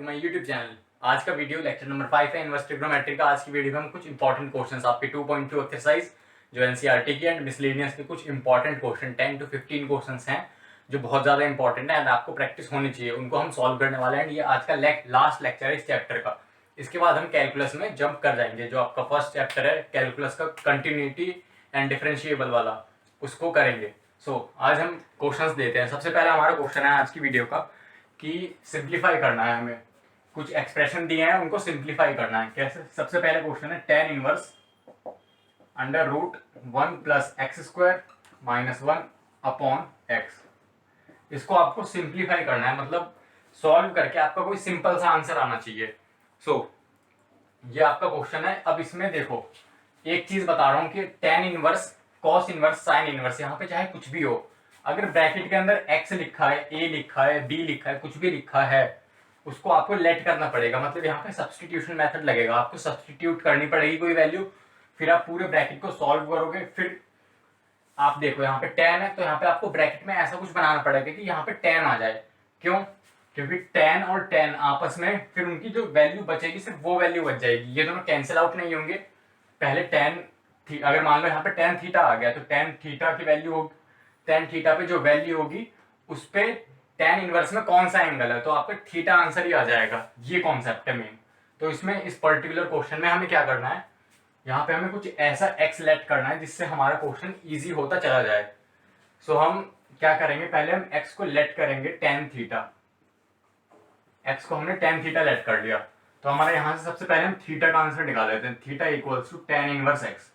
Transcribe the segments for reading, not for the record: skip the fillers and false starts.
My YouTube channel. आज का video lecture number 5 है इनवर्स ट्रिग्नोमेट्री का। आज की वीडियो में हम कुछ इंपॉर्टेंट क्वेश्चंस आपके 2.2 एक्सरसाइज जो एनसीईआरटी की एंड मिसलेनियस के कुछ इंपॉर्टेंट क्वेश्चन 10 to 15 क्वेश्चंस हैं जो बहुत ज़्यादा इंपॉर्टेंट है एंड आपको प्रैक्टिस होनी चाहिए, उनको हम सॉल्व करने वाले हैं। ये आज का लास्ट लेक्चर है इस चैप्टर का। इसके बाद हम कैलकुलस में जंप कर जाएंगे। जो आपका फर्स्ट चैप्टर है कैलकुलस का कंटिन्यूटी एंड डिफरेंशिएबल वाला, उसको करेंगे। आज हम क्वेश्चंस देते हैं। सबसे पहला हमारा क्वेश्चन है आज की वीडियो का कि सिंप्लीफाई करना है हमें। कुछ एक्सप्रेशन दिए हैं, उनको सिंप्लीफाई करना है। कैसे? सबसे पहले क्वेश्चन है tan inverse under root 1 plus x square minus 1 upon x. इसको आपको सिंप्लीफाई करना है, मतलब सॉल्व करके आपका कोई सिंपल सा आंसर आना चाहिए। ये आपका क्वेश्चन है। अब इसमें देखो, एक चीज बता रहा हूं कि tan inverse, cos inverse, sin inverse, यहाँ पे चाहे कुछ भी हो, अगर ब्रैकेट के अंदर x लिखा है, a लिखा है, b लिखा है, कुछ भी लिखा है, उसको आपको लेट करना पड़ेगा। मतलब यहाँ पे सब्स्टिट्यूशन मेथड लगेगा, आपको सब्स्टिट्यूट करनी पड़ेगी कोई वैल्यू, फिर आप पूरे ब्रैकेट को सॉल्व करोगे। फिर आप देखो यहाँ पे tan है, तो यहाँ पे आपको ब्रैकेट में ऐसा कुछ बनाना पड़ेगा कि यहाँ पे tan आ जाए। क्यों? क्योंकि tan और tan आपस में फिर उनकी जो वैल्यू बचेगी सिर्फ वो वैल्यू बच जाएगी, ये दोनों कैंसिल आउट नहीं होंगे। पहले tan थी, अगर मान लो यहाँ पे tan थीटा आ गया तो tan थीटा की वैल्यू होगी, tan थीटा पे जो वैल्यू होगी उस पे tan इनवर्स में कौन सा एंगल है, तो आपका थीटा आंसर ही आ जाएगा। ये कॉन्सेप्ट है मेन। तो इसमें इस पर्टिकुलर क्वेश्चन में हमें क्या करना है, यहाँ पे हमें कुछ ऐसा x लेट करना है जिससे हमारा क्वेश्चन इजी होता चला जाए। हम क्या करेंगे, पहले हम x को लेट करेंगे tan थीटा। x को हमने tan थीटा लेट कर लिया, तो हमारे यहाँ से सबसे पहले हम थीटा का आंसर निकाल लेते हैं। Theta equals to tan inverse x।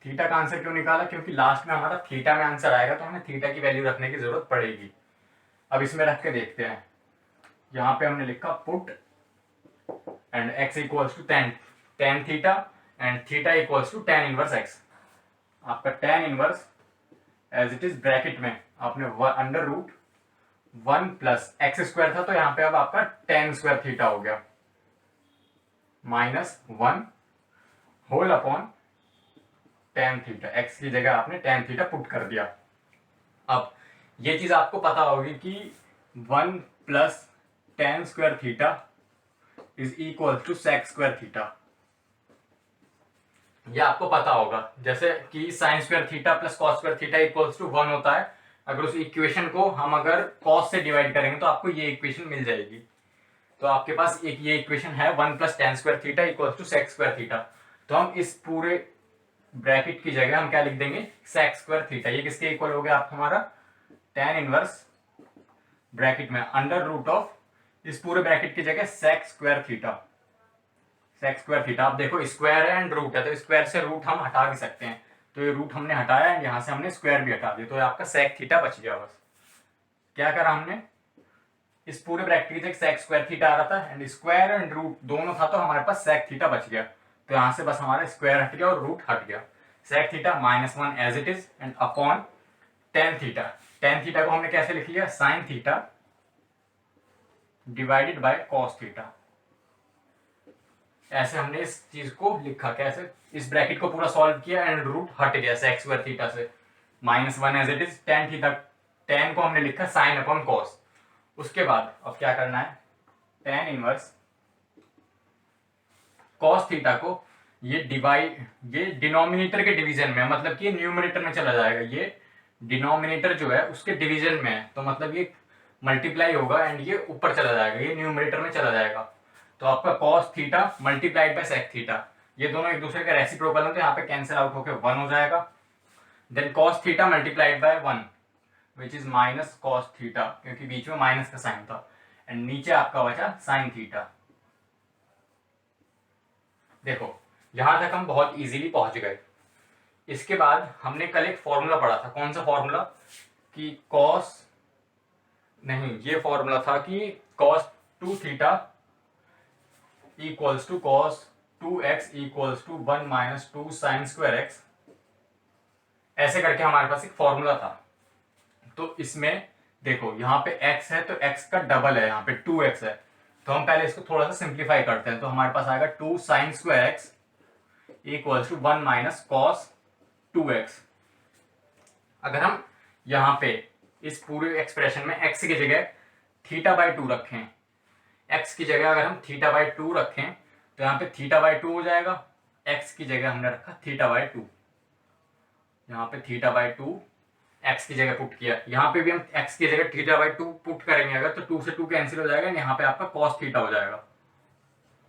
Theta का आंसर क्यों निकाला? क्योंकि लास्ट में हमारा थीटा में आंसर आएगा, तो हमें थीटा की वैल्यू रखने की जरूरत पड़ेगी। अब इसमें रख के देखते हैं। यहाँ पे हमने लिखा put and x equals to tan theta and theta equals to tan inverse x। आपका tan inverse as it is bracket में आपने under root 1 plus x square था, तो यहाँ पे अब आपका tan स्क्वायर थीटा हो गया minus 1 whole upon tan theta. X की जगह आपने tan थीटा पुट कर दिया। अब ये चीज आपको पता होगी कि 1 plus tan square theta is equal to sec square theta. ये आपको पता होगा, जैसे कि sin square theta plus cos square theta equals to 1 होता है। अगर उस इक्वेशन को हम अगर cos से डिवाइड करेंगे तो आपको ये इक्वेशन मिल जाएगी। तो आपके पास एक ये इक्वेशन है 1 plus tan square theta equals to sec square theta. तो हम इस पूरे ब्रैकेट की जगह हम क्या लिख देंगे, sec स्क्वायर थीटा। ये किसके इक्वल हो गया आप हमारा tan इनवर्स ब्रैकेट में अंडर रूट ऑफ, इस पूरे ब्रैकेट की जगह sec square theta. sec square theta, आप देखो स्क्वायर है एंड रूट है, तो स्क्वायर से रूट हम हटा भी सकते हैं। तो ये रूट हमने हटाया एंड यहाँ से हमने स्क्वायर भी हटा दिया, तो आपका sec थीटा बच गया। बस क्या करा हमने, इस पूरे ब्रैकेट की जगह sec स्क्वायर थीटा आ रहा था एंड स्क्वायर एंड रूट दोनों था, तो हमारे पास sec थीटा बच गया। तो यहाँ से बस हमारा स्क्वायर हट गया और रूट हट गया। sec theta minus 1 as it is and upon tan theta. tan theta को हमने कैसे लिख लिया, sin theta divided by cos theta. ऐसे हमने इस चीज को लिखा। कैसे? इस ब्रैकेट को पूरा सॉल्व किया एंड रूट हट गया sec स्क्वायर थीटा से, minus 1 as it is tan theta. tan को हमने लिखा sin अपॉन cos। उसके बाद अब क्या करना है, tan इनवर्स cos थीटा को ये डिनोमिनेटर के डिवीजन में, मतलब कि ये न्यूमरेटर में चला जाएगा। ये डिनोमिनेटर जो है उसके डिवीजन में है, तो मतलब ये मल्टीप्लाई होगा एंड ये ऊपर चला जाएगा, ये न्यूमरेटर में चला जाएगा। तो आपका cos theta multiplied bye sec theta, ये दोनों एक दूसरे का रेसिप्रोकल है, तो यहाँ पे कैंसिल आउट होकर 1 हो जाएगा। Then cos theta multiplied by 1 which is minus cos theta, क्योंकि बीच में माइनस का साइन था, एंड नीचे आपका बचा sin थीटा। देखो यहां तक हम बहुत इजीली पहुंच गए। इसके बाद हमने कल एक फॉर्मूला पढ़ा था। कौन सा फॉर्मूला? कि ये फॉर्मूला था कि cos 2 theta equals to cos 2x equals to 1 minus 2 sine square x। ऐसे करके हमारे पास एक फॉर्मूला था। तो इसमें देखो यहाँ पे x है, तो x का डबल है, यहाँ पे 2x है। तो हम पहले इसको थोड़ा सा सिंप्लीफाई करते हैं। तो हमारे पास आएगा 2 sine square x equals to 1 minus cos 2x। अगर हम यहाँ पे इस पूरे एक्सप्रेशन में x की जगह थीटा बाई 2 रखें, एक्स की जगह अगर हम थीटा बाई 2 रखें तो यहाँ पे थीटा बाई 2 हो जाएगा, एक्स की जगह हमने रखा थीटा बाई 2, यहाँ पे थीटा बाई 2 एक्स की जगह पुट किया, यहाँ पे भी हम एक्स की जगह थीटा बाई 2 पुट करेंगे अगर तो 2 से 2 कैंसिल हो जाएगा, यहाँ पे आपका कॉस थीटा हो जाएगा।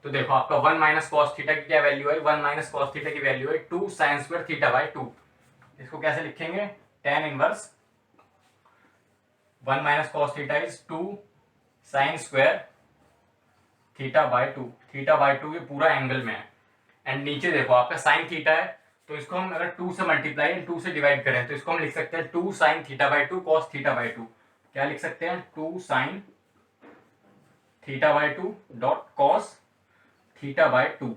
तो देखो आपका 1 माइनस कॉस थीटा की क्या वैल्यू है, 1 माइनस कॉस थीटा की वैल्यू है 2 साइन स्क्वायर थीटा बाई 2। इसको कैसे लिखेंगे, tan inverse 1 minus cos theta is 2 sine square theta by 2, theta by 2 ये पूरा एंगल में है। एंड नीचे देखो आपका साइन थीटा है, तो इसको हम अगर 2 से मल्टीप्लाई एंड 2 से डिवाइड करें तो इसको हम लिख सकते हैं 2 sine theta by 2 cos theta by 2। क्या लिख सकते हैं, 2 sine theta by 2 dot cos theta by 2,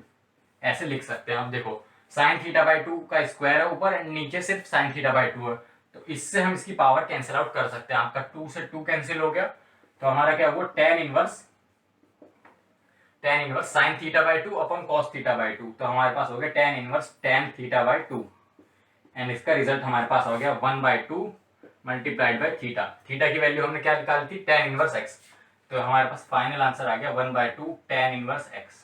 ऐसे लिख सकते हैं। अब देखो साइन थीटा बाई 2 का स्क्वायर है ऊपर एंड नीचे सिर्फ साइन थीटा बाई 2 है, तो इससे हम इसकी पावर कैंसिल आउट कर सकते हैं। आपका 2 से 2 कैंसिल हो गया, तो हमारा क्या हुआ, tan inverse sine theta by 2 upon cos theta by 2, तो हमारे पास हो गया tan inverse tan theta by 2 and इसका रिजल्ट हमारे पास हो गया 1/2 मल्टीप्लाइड बाई थीटा। थीटा की वैल्यू हमने क्या निकाली थी, tan इनवर्स x, तो हमारे पास फाइनल आंसर आ गया 1/2 tan इनवर्स x।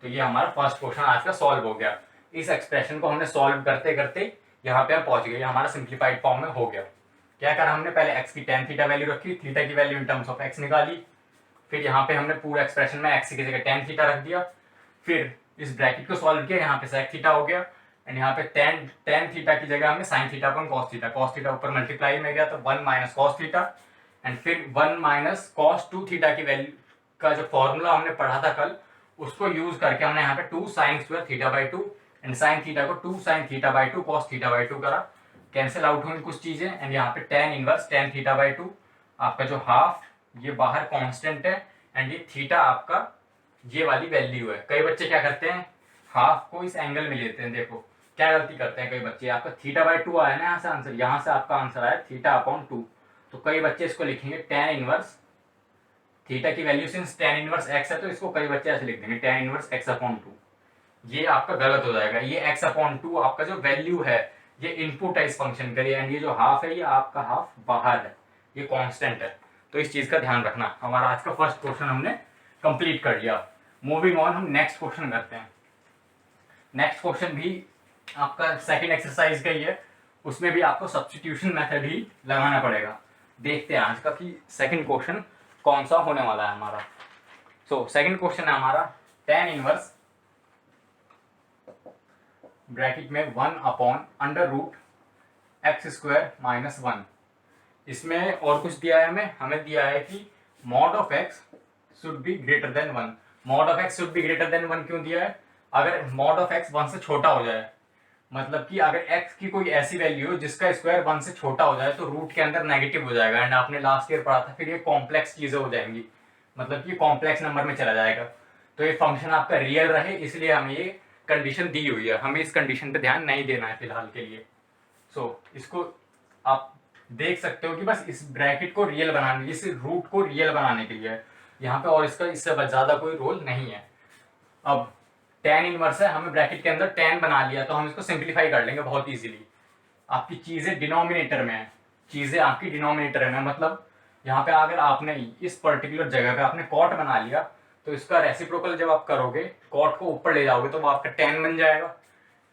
तो ये हमारा फर्स्ट क्वेश्चन आज का सॉल्व हो गया। इस एक्सप्रेशन को हमने सॉल्व करते करते यहाँ पे हम पहुंच गए, हमारा सिंप्लीफाइड फॉर्म में हो गया। क्या करा हमने, पहले x की tan थीटा वैल्यू रखी, थीटा की value in terms of x निकाली, फिर यहाँ पे हमने पूरा एक्सप्रेशन में x की जगह tan थीटा रख दिया, फिर इस ब्रैकेट को सॉल्व किया, यहाँ पे sec थीटा हो गया एंड यहाँ पे tan थीटा की जगह हमने sin theta upon cos theta ऊपर मल्टीप्लाई में गया तो 1 माइनस cos थीटा एंड फिर 1 माइनस cos 2 थीटा की वैल्यू का जो फॉर्मूला हमने पढ़ा था कल, उसको यूज करके हमने यहाँ पे 2 sine square theta by 2 and sine theta को 2 sine theta by 2 cos theta by 2 करा, कैंसिल आउट होंगी कुछ चीजें एंड यहाँ पे tan inverse tan theta by 2, आपका जो हाफ ये बाहर कांस्टेंट है एंड ये थीटा आपका ये वाली वैल्यू है। कई बच्चे क्या करते हैं, हाफ को इस एंगल में लेते हैं, देखो क्या गलती करते हैं कई बच्चे, आपका थीटा बाई 2 आया ना यहाँ से आंसर, यहाँ से आपका आंसर आया थीटा अपॉन 2, तो कई बच्चे इसको लिखेंगे tan इनवर्स थीटा की value since tan inverse x है तो इसको कई बच्चे ऐसे लिख देंगे tan इनवर्स x अपॉन 2, ये आपका गलत हो जाएगा। ये x अपॉन 2 आपका जो वैल्यू है ये इनपुट है इस फंक्शन के लिए एंड ये जो हाफ है ये आपका हाफ बाहर है, ये कांस्टेंट है, तो इस चीज का ध्यान रखना। हमारा आज का फर्स्ट क्वेश्चन हमने कंप्लीट कर लिया। मूविंग ऑन, हम नेक्स्ट क्वेश्चन करते हैं। नेक्स्ट क्वेश्चन भी आपका सेकंड एक्सरसाइज का ही है, उसमें भी आपको सब्स्टिट्यूशन मेथड ही लगाना पड़ेगा। देखते हैं आज का कि सेकंड क्वेश्चन कौन सा होने वाला है हमारा। सो सेकंड क्वेश्चन है हमारा tan इनवर्स ब्रैकेट में 1 upon under root x square minus 1। इसमें और कुछ दिया है हमें दिया है कि mod of x should be greater than 1। Mod of x should be greater than 1 क्यों दिया है, अगर मॉड ऑफ एक्स 1 से छोटा हो जाए, मतलब कि अगर x की कोई ऐसी वैल्यू हो जिसका स्क्वायर 1 से छोटा हो जाए तो रूट के अंदर नेगेटिव हो जाएगा एंड आपने लास्ट ईयर पढ़ा था फिर ये कॉम्प्लेक्स चीजें हो जाएंगी, मतलब कि कॉम्प्लेक्स नंबर में चला जाएगा। तो ये फंक्शन आपका रियल रहे इसलिए हमें ये कंडीशन दी हुई है, हमें इस कंडीशन पे ध्यान नहीं देना है फिलहाल के लिए। सो इसको आप देख सकते हो कि बस इस ब्रैकेट को रियल बनाने, इस रूट को रियल बनाने के लिए यहाँ पे, और इसका इससे ज्यादा कोई रोल नहीं है। अब tan इनवर्स है, हमें ब्रैकेट के अंदर tan बना लिया तो हम इसको सिंप्लीफाई कर लेंगे बहुत इजीली। आपकी चीजें डिनोमिनेटर में है, चीजें आपकी डिनोमिनेटर में, मतलब यहाँ पे अगर आपने इस पर्टिकुलर जगह पे आपने कॉट बना लिया तो इसका रेसिप्रोकल जब आप करोगे कॉट को ऊपर ले जाओगे तो वो आपका tan बन जाएगा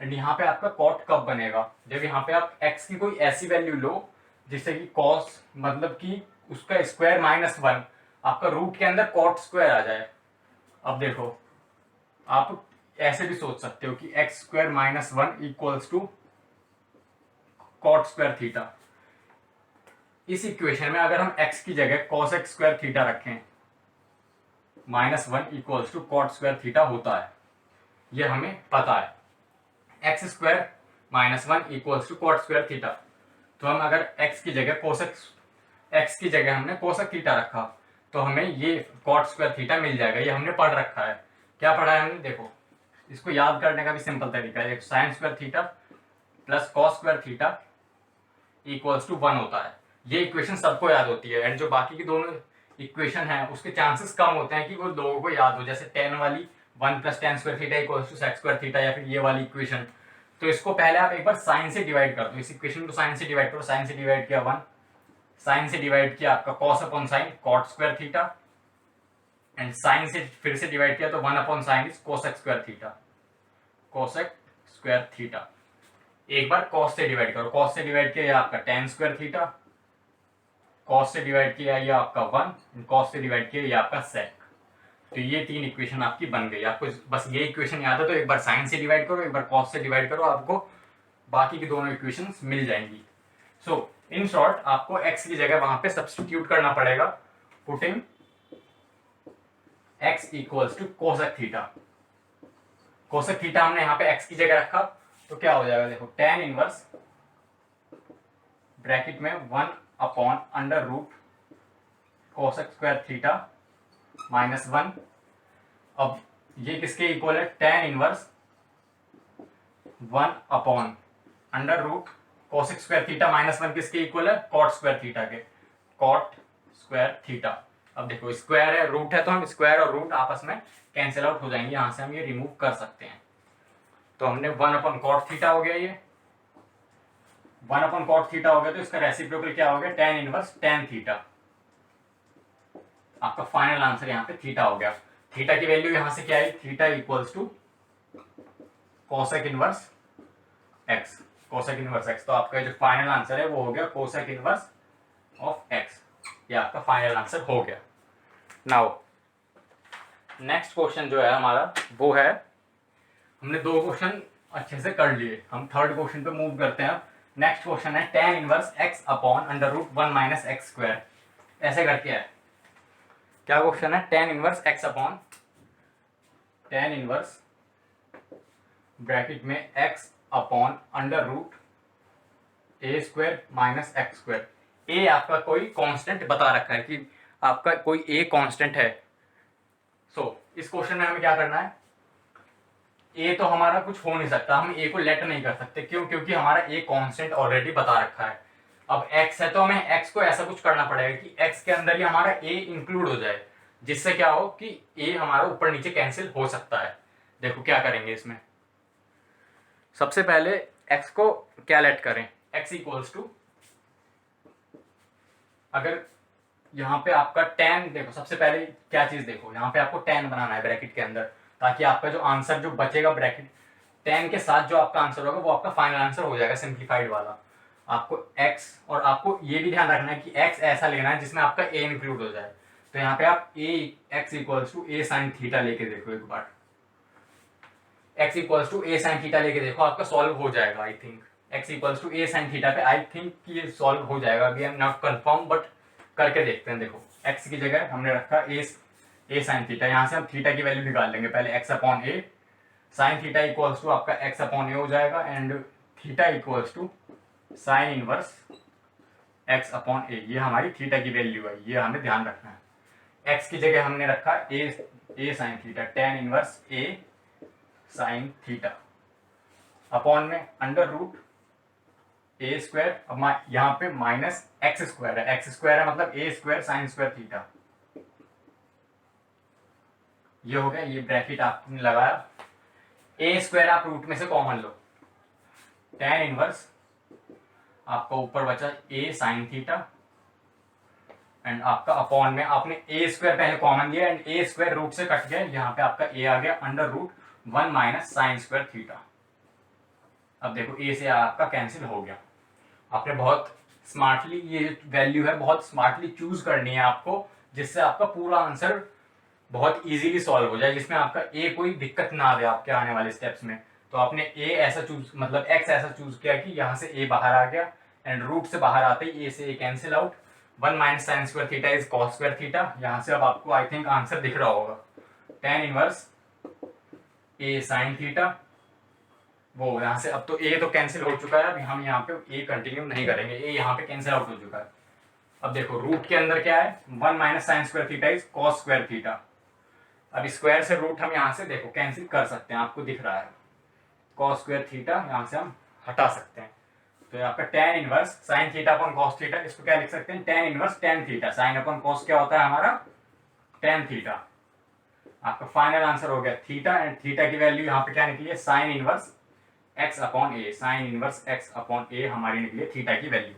एंड यहाँ पे आपका कॉट कब बनेगा, जब यहाँ पे आप x की कोई ऐसी वैल्यू लो जिससे कि cos मतलब कि उसका स्क्वायर माइनस 1 आपका रूट के अंदर कॉट स्क्वायर आ जाए। अब देखो आप ऐसे भी सोच सकते हो कि x square minus 1 equals to cot square theta. इस इक्वेशन में अगर हम x की जगह cos x स्क्वायर थीटा रखें, minus 1 equals to cot square theta होता है, ये हमें पता है। X square minus 1 equals to cot square theta, तो हम अगर x की जगह x की जगह हमने कोसेक थीटा रखा तो हमें ये कॉट स्क्वायर थीटा मिल जाएगा। ये हमने पढ़ रखा है। क्या पढ़ा है हमने, देखो इसको याद करने का भी सिंपल तरीका है, sine square theta plus cos square theta equals to 1 होता है। ये इक्वेशन सबको याद होती है एंड जो बाकी की दोनों इक्वेशन है उसके चांसेस कम होते हैं कि वो लोगों को याद हो, जैसे tan वाली 1 plus tan square theta equals to sec square theta, या फिर ये वाली इक्वेशन। तो इसको पहले आप एक बार साइन से डिवाइड कर दो, इस इक्वेशन को साइन से डिवाइड करो। साइन से डिवाइड किया 1, साइन से डिवाइड किया आपका cos upon sine cot square theta and sine से फिर से डिवाइड किया तो 1 upon sine is cosec square theta, cosec square theta. एक बार कॉस से डिवाइड करो, कॉस से डिवाइड किया ये आपका टेन स्क्वायर थीटा, कॉस से डिवाइड किया ये आपका 1, कॉस से डिवाइड किया ये आपका सेक। तो ये 3 इक्वेशन आपकी बन गई। आपको बस ये इक्वेशन याद है तो एक बार साइन से डिवाइड करो, एक बार कॉस से डिवाइड करो, आपको बाकी की दोनों इक्वेशंस मिल जाएंगी। सो इन शॉर्ट आपको x की जगह वहां पे सब्स्टिट्यूट करना पड़ेगा, putting x equals to cosec theta. Cosec theta हमने यहाँ पे x की जगह रखा तो क्या हो जाएगा, देखो tan इनवर्स ब्रैकेट में 1 upon under root cosec square theta minus 1। अब ये किसके इक्वल है, tan inverse 1 upon under root cosec square theta minus 1 किसके इक्वल है, कॉट स्क्वायर थीटा के, कॉट स्क्वायर थीटा। अब देखो स्क्वायर है रूट है तो हम स्क्वायर और रूट आपस में कैंसिल आउट हो जाएंगे, यहां से हम ये रिमूव कर सकते हैं। तो हमने 1 अपॉन कॉट थीटा हो गया, ये 1 अपॉन कॉट थीटा हो गया तो इसका रेसिप्रोकल क्या हो गया, tan इनवर्स tan थीटा। आपका फाइनल आंसर यहाँ पे थीटा हो गया। थीटा की वैल्यू यहां से क्या है, theta equals to cosec inverse x, cosec inverse x. तो आपका जो फाइनल आंसर है वो हो गया कोसेक इनवर्स ऑफ एक्स, ये आपका फाइनल आंसर हो गया। नाउ नेक्स्ट क्वेश्चन जो है हमारा वो है, हमने 2 क्वेश्चन अच्छे से कर लिए, हम थर्ड क्वेश्चन पे मूव करते हैं। नेक्स्ट क्वेश्चन है tan inverse x upon under root 1 minus x square. ऐसे करके है, क्या क्वेश्चन है, tan inverse x upon tan inverse bracket में x upon under root a square minus x square. A आपका कोई कांस्टेंट बता रखा है कि आपका कोई ए कांस्टेंट है। सो इस क्वेश्चन में हमें क्या करना है, ए तो हमारा कुछ हो नहीं सकता, हम ए को लेट नहीं कर सकते, क्यों, क्योंकि हमारा ए कांस्टेंट ऑलरेडी बता रखा है। अब x है तो हमें x को ऐसा कुछ करना पड़ेगा कि x के अंदर ही हमारा a इंक्लूड हो जाए, जिससे क्या हो कि a हमारा ऊपर नीचे कैंसिल हो सकता है। देखो क्या करेंगे इसमें, सबसे पहले x को क्या लेट करें, x इक्वल्स टू, अगर यहाँ पे आपका tan, देखो सबसे पहले क्या चीज देखो, यहाँ पे आपको tan बनाना है ब्रैकेट के अंदर, ताकि आपका जो आंसर जो बचेगा ब्रैकेट tan के साथ जो आपका आंसर होगा वो आपका फाइनल आंसर हो जाएगा सिंप्लीफाइड वाला। आपको x, और आपको ये भी ध्यान रखना है कि x ऐसा लेना है जिसमें आपका a इंक्लूड हो जाए। तो यहाँ पे आप x equals to a sine theta लेके देखो एक बार, x equals to a sine theta लेके देखो, आपका सॉल्व हो जाएगा। I think x equals to a sine theta पे आई थिंक ये सॉल्व हो जाएगा, अभी I am not confirm but करके देखते हैं। देखो x की जगह हमने रखा a साइन थीटा, यहाँ से हम थीटा की वैल्यू निकाल लेंगे पहले, x upon a sine theta equals to आपका x अपॉन a हो जाएगा, and theta equals to sine inverse x upon a, ये हमारी थीटा की वैल्यू है, ये हमें ध्यान रखना है। x की जगह हमने रखा a sine theta, tan inverse a sine theta, upon में अंडर रूट ए स्क्वायर, अब यहाँ पे माइनस एक्स स्क्वायर है, एक्स स्क्वायर है मतलब ए स्क्वायर साइन स्क्वायर थीटा, ये हो गया। ये ब्रैकेट आपने लगाया, ए स्क्वायर आप रूट में से कॉमन लो, tan इनवर्स आपका ऊपर बचा ए साइन थीटा, एंड आपका अपॉन में आपने ए स्क्वायर पहले कॉमन लिया एंड ए स्क्वायर रूट से कट गया, यहाँ पे आपका ए आ गया under root 1 minus sine square theta. अब देखो ए से आपका कैंसिल हो गया। आपने बहुत स्मार्टली ये वैल्यू है बहुत स्मार्टली चूज करनी है आपको, जिससे आपका पूरा आंसर बहुत इजीली सॉल्व हो जाए, जिसमें आपका ए कोई दिक्कत ना आए आपके आने वाले स्टेप्स में। तो आपने ए ऐसा चूज, मतलब एक्स ऐसा चूज किया कि यहाँ से ए बाहर आ गया एंड रूट से बाहर आते ही ए से A cancel out, 1 minus sine square theta is cos square theta. यहाँ से अब आपको आई थिंक आंसर दिख रहा होगा, tan इनवर्स ए साइन थीटा, वो यहाँ से अब तो ए तो कैंसिल हो चुका है, अब हम यहाँ पे ए कंटिन्यू नहीं करेंगे, ए यहाँ पे कैंसिल आउट हो चुका है। अब देखो रूट के अंदर क्या है, 1 minus sine square theta is cos square theta. अब स्क्वायर से रूट हम यहाँ से देखो कैंसिल कर सकते हैं, आपको दिख रहा है कॉस स्क्वायर थीटा, यहाँ से हम हटा सकते हैं। तो आपका tan inverse sine theta upon cos theta, इसको क्या लिख सकते हैं, tan inverse tan theta, sine upon cos क्या होता है हमारा tan थीटा। आपका फाइनल आंसर हो गया थीटा, एंड थीटा की वैल्यू यहाँ पे क्या निकली है, साइन इनवर्स x अपॉन ए, साइन इनवर्स x अपॉन ए हमारी निकली है थीटा की वैल्यू।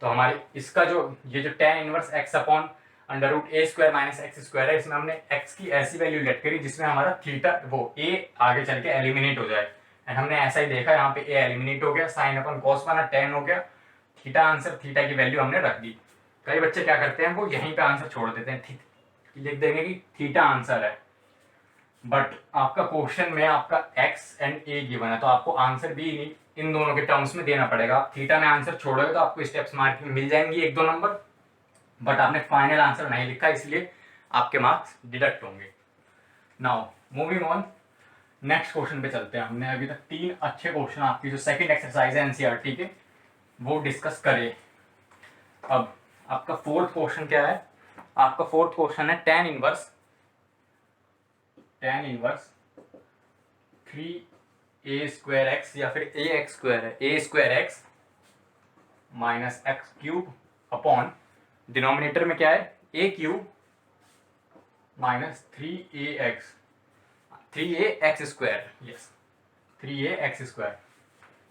तो हमारे इसका जो ये जो tan inverse x upon under root a square minus x squared है। इसमें हमने एक्स की ऐसी वैल्यू लेट करी जिसमें हमारा थीटा वो ए आगे चल के एलिमिनेट हो जाए, एंड हमने ऐसा ही देखा, यहाँ पे ए एलिमिनेट हो गया, साइन अपन कॉस बना, टेन हो गया, थीटा आंसर, थीटा की वैल्यू हमने रख दी। कई बच्चे क्या करते हैं, वो यहीं पे आंसर छोड़ देते हैं, लिख देंगे कि थीटा आंसर है, बट आपका क्वेश्चन में आपका एक्स एंड ए गिवन है, तो आपको आंसर भी इन दोनों के टर्म्स में देना पड़ेगा। आप थीटा में आंसर छोड़ोगे तो आपको स्टेप्स मार्किंग मिल जाएंगी 1-2 नंबर, बट आपने फाइनल आंसर नहीं लिखा, इसलिए आपके मार्क्स डिडक्ट होंगे। Now moving on, next question पे चलते हैं। हमने अभी तक 3 अच्छे क्वेश्चन आपकी जो सेकंड एक्सरसाइज है एनसीईआरटी के वो डिस्कस करे। अब आपका फोर्थ क्वेश्चन क्या है? आपका फोर्थ क्वेश्चन है tan inverse 3a square x, या फिर ax स्क्वायर है, a square x minus x cube upon denominator में क्या है a cube minus 3a square, yes 3a square.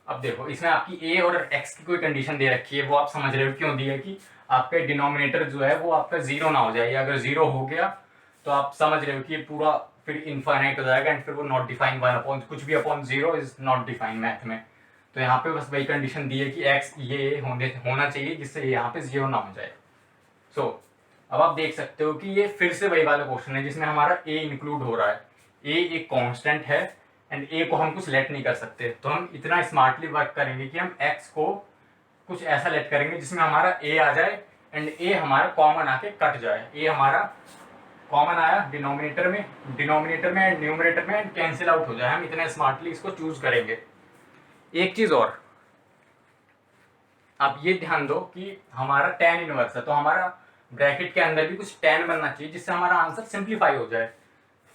अब देखो इसमें आपकी a और x की कोई कंडीशन दे रखी है, वो आप समझ रहे हो क्यों दी है कि आपका डिनोमिनेटर जो है वो आपका जीरो ना हो जाए, अगर जीरो हो गया तो आप समझ रहे हो कि ये पूरा फिर इनफाइनाइट हो जाएगा, एंड फिर वो नॉट डिफाइन 1 अपॉन कुछ भी upon zero is not define math में। तो यहाँ पे बस वही कंडीशन दी है कि x ये होना चाहिए जिससे यहाँ पे जीरो ना हो जाए। सो अब आप देख सकते हो कि ये फिर से वही वाला क्वेश्चन है जिसमें हमारा a इंक्लूड हो रहा है। a एक कांस्टेंट है एंड a को हम कुछ लेट नहीं कर सकते, तो हम इतना स्मार्टली वर्क करेंगे कि हम x को कुछ ऐसा लेट करेंगे जिसमें हमारा a आ जाए एंड a हमारा कॉमन आके कट जाए। a हमारा कॉमन आया डिनोमिनेटर में एंड न्यूमरेटर में कैंसिल आउट हो जाए। हम इतने स्मार्टली इसको चूज करेंगे। एक चीज और आप ये ध्यान दो कि हमारा tan इनवर्स है, तो हमारा ब्रैकेट के अंदर भी कुछ tan बनना चाहिए जिससे हमारा आंसर सिंप्लीफाई हो जाए,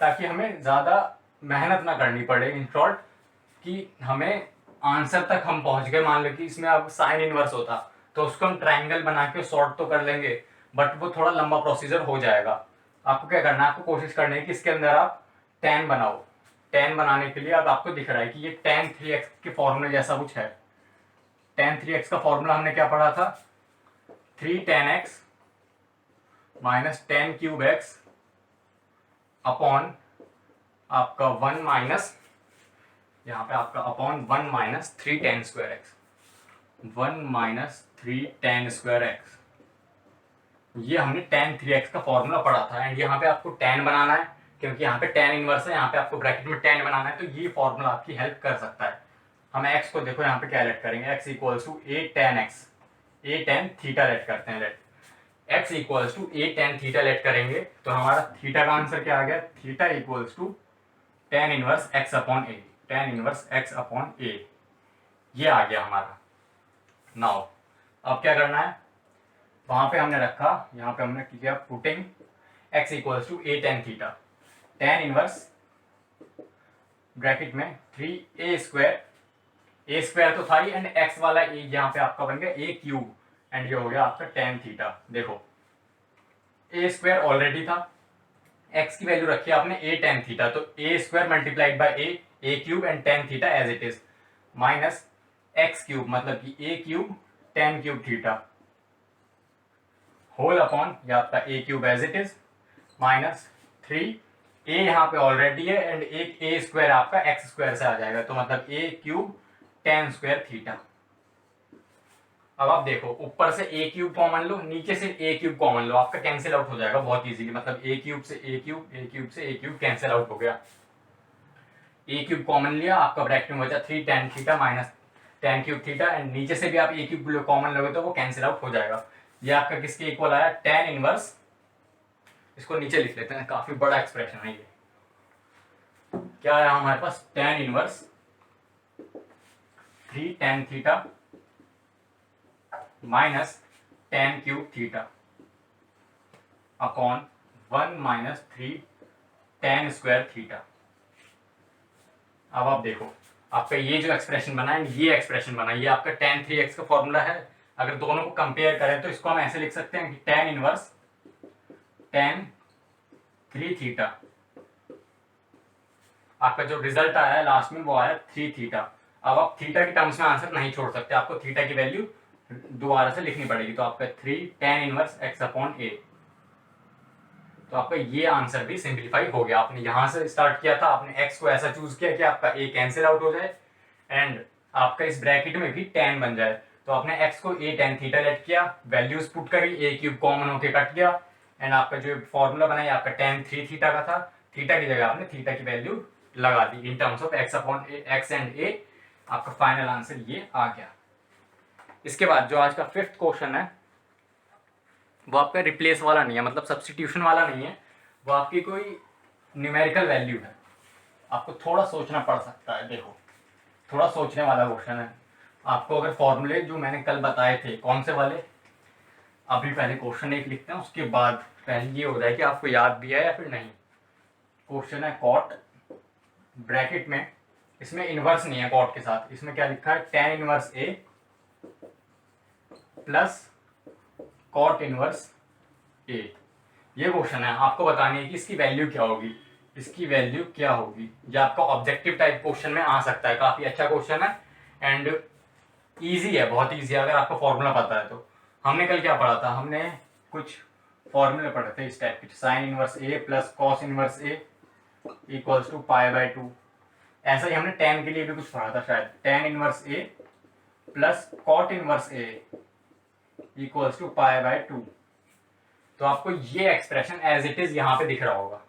ताकि हमें ज़्यादा मेहनत ना करनी पड़े। इन शॉर्ट कि हमें आंसर तक हम पहुंच गए, मान लो कि इसमें अब साइन इनवर्स होता तो उसको हम ट्राइंगल बना के सॉर्ट तो कर लेंगे, बट वो थोड़ा लंबा प्रोसीजर हो जाएगा। आपको क्या करना है, आपको कोशिश करनी है कि इसके अंदर आप tan बनाओ। tan बनाने के लिए अब आपको दिख रहा है कि ये tan 3x के फॉर्मूले जैसा कुछ है। tan 3x का फॉर्मूला हमने क्या पढ़ा था, 3 tan x minus tan cube x upon आपका 1 माइनस, यहाँ पे आपका upon 1 minus 3 tan square x, 1 minus 3 tan square x. ये हमने tan 3x का फॉर्मूला पढ़ा था, एंड यहाँ पे आपको tan बनाना है क्योंकि यहाँ पे tan इनवर्स है, यहाँ पे आपको ब्रैकेट में tan बनाना है, तो ये फॉर्मूला आपकी हेल्प कर सकता है। हम x को देखो यहाँ पे क्या लेट करेंगे, x equals to a tan theta let करते हैं। Let x equals to a tan theta let करेंगे तो हमारा थीटा का आंसर क्या आ गया, theta equals to tan inverse x upon a, tan inverse x upon a, ये आ गया हमारा। नाउ अब क्या करना है, वहां पे हमने रखा, यहाँ पे हमने किया putting x equals to a tan theta, tan inverse bracket में 3a स्क्वायर तो था ही, एंड x वाला a यहाँ पे आपका बन गया a क्यूब, एंड ये हो गया आपका tan थीटा। देखो a स्क्वायर ऑलरेडी था, x की वैल्यू रखी आपने a tan थीटा, तो a square multiplied by a cube and tan theta as it is, minus x cube मतलब कि a cube tan cube theta whole upon या आपका a cube as it is minus 3, a यहाँ पे already है and एक a square आपका x square से आ जाएगा, तो मतलब a cube tan square theta. अब आप देखो ऊपर से a क्यूब कॉमन लो, नीचे से a क्यूब कॉमन लो, आपका कैंसिल आउट हो जाएगा बहुत इजीली, मतलब a क्यूब से a क्यूब कैंसिल आउट हो गया। a क्यूब कॉमन लिया, आपका ब्रैकेट में बचा 3 tan theta minus tan cube theta, and नीचे से भी आप a क्यूब कॉमन लोगे तो वो कैंसिल आउट हो जाएगा। ये आपका किसके इक्वल आया, tan इनवर्स, इसको नीचे लिख लेते हैं, काफी बड़ा एक्सप्रेशन है ये। क्या आया हमारे पास, tan inverse 3 tan theta minus tan cube theta upon 1 minus 3 tan square theta. अब आप देखो आपका ये जो एक्सप्रेशन बना है ये एक्सप्रेशन बना, ये आपका tan 3x का फॉर्मूला है। अगर दोनों को कंपेयर करें तो इसको हम ऐसे लिख सकते हैं कि tan इनवर्स tan 3 थीटा, आपका जो रिजल्ट आया है लास्ट में वो आया 3 थीटा। अब आप थीटा के टर्म्स में आंसर नहीं छोड़ सकते, आपको थीटा की वैल्यू दोबारा से लिखनी पड़ेगी, तो आपका 3 tan inverse x upon a, तो आपका ये आंसर भी सिंप्लीफाई हो गया। आपने यहाँ से स्टार्ट किया था, आपने x को ऐसा चूज किया कि आपका a कैंसिल आउट हो जाए एंड आपका इस ब्रैकेट में भी tan बन जाए। तो आपने x को a tan थीटा लेट किया, वैल्यूज पुट करी, a क्यूब कॉमन होके कट गया एंड आपका जो फॉर्मूला बनाई आपका tan 3 थीटा का था। थीटा की जगह आपने थीटा की वैल्यू लगा दी in terms of x and a। आपका फाइनल आंसर ये आ गया। इसके बाद जो आज का 5th क्वेश्चन है वो आपका रिप्लेस वाला नहीं है, मतलब सब्स्टिट्यूशन वाला नहीं है, वो आपकी कोई न्यूमेरिकल वैल्यू है। आपको थोड़ा सोचना पड़ सकता है। देखो थोड़ा सोचने वाला क्वेश्चन है। आपको अगर फॉर्मूले जो मैंने कल बताए थे, कौन से वाले, अभी पहले क्वेश्चन एक लिखते हैं, उसके बाद पहले ये हो रहा है कि आपको याद भी है या फिर नहीं। क्वेश्चन है कॉट ब्रैकेट में, इसमें इनवर्स नहीं है कॉट के साथ, इसमें क्या लिखा है tan inverse a plus cot inverse a। ये क्वेश्चन है, आपको बतानी है कि इसकी वैल्यू क्या होगी, इसकी वैल्यू क्या होगी। ये आपका ऑब्जेक्टिव टाइप क्वेश्चन में आ सकता है, काफी अच्छा क्वेश्चन है एंड इजी है, बहुत इजी है अगर आपको फॉर्मूला पता है तो। हमने कल क्या पढ़ा था, हमने कुछ फॉर्मूले पढ़े थे इस टाइप के, sine inverse a plus cos inverse a equals to π/2। ऐसा ही हमने tan के लिए भी कुछ पढ़ा था शायद, tan inverse a plus cot inverse a equals to π/2। तो आपको ये एक्सप्रेशन एज इट इज यहाँ पे दिख रहा होगा,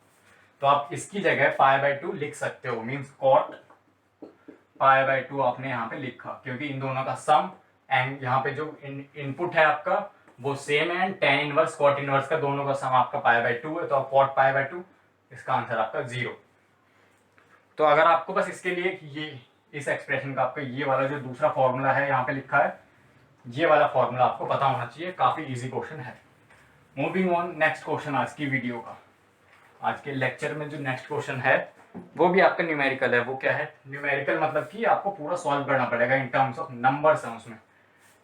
तो आप इसकी जगह π/2 लिख सकते हो, मीन्स कॉट π/2 आपने यहाँ पे लिखा क्योंकि इन दोनों का सम एंड यहाँ पे जो इनपुट है आपका वो सेम है and tan inverse cot inverse का दोनों का सम आपका π/2 है, तो आप कॉट π/2, इसका आंसर आपका 0। तो अगर आपको बस इसके लिए ये इस एक्सप्रेशन का आपका ये वाला जो दूसरा फॉर्मूला है यहाँ पे लिखा है, ये वाला फॉर्मूला आपको पता होना चाहिए। काफी इजी क्वेश्चन है। मूविंग ऑन, नेक्स्ट क्वेश्चन आज की वीडियो का, आज के लेक्चर में जो नेक्स्ट क्वेश्चन है वो भी आपका न्यूमेरिकल है। वो क्या है, न्यूमेरिकल मतलब कि आपको पूरा सॉल्व करना पड़ेगा इन टर्म्स ऑफ नंबर्स हैं उसमें।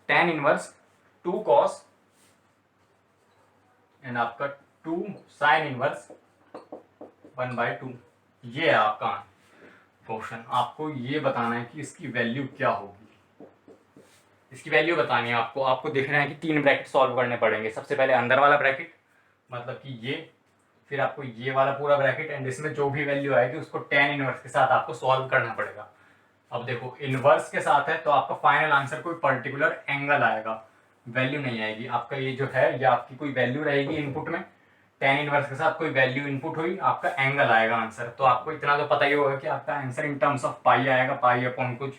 tan इनवर्स 2 cos एंड आपका 2 sin इनवर्स 1/2, ये है आपका क्वेश्चन। आपको ये बताना है कि इसकी वैल्यू क्या होगी, इसकी वैल्यू बतानी है आपको। आपको दिख रहा है कि 3 ब्रैकेट सॉल्व करने पड़ेंगे। सबसे पहले अंदर वाला ब्रैकेट मतलब कि ये, फिर आपको ये वाला पूरा ब्रैकेट एंड इसमें जो भी वैल्यू आएगी उसको tan इनवर्स के साथ आपको सॉल्व करना पड़ेगा। अब देखो इनवर्स के साथ है तो आपका फाइनल आंसर कोई पर्टिकुलर एंगल आएगा, वैल्यू नहीं आएगी। आपका ये जो है ये आपकी कोई वैल्यू रहेगी इनपुट में, tan इनवर्स के साथ कोई वैल्यू इनपुट हुई, आपका एंगल आएगा आंसर। तो आपको इतना तो पता ही होगा कि आपका आंसर इन टर्म्स ऑफ पाई आएगा, पाई अपॉन कुछ,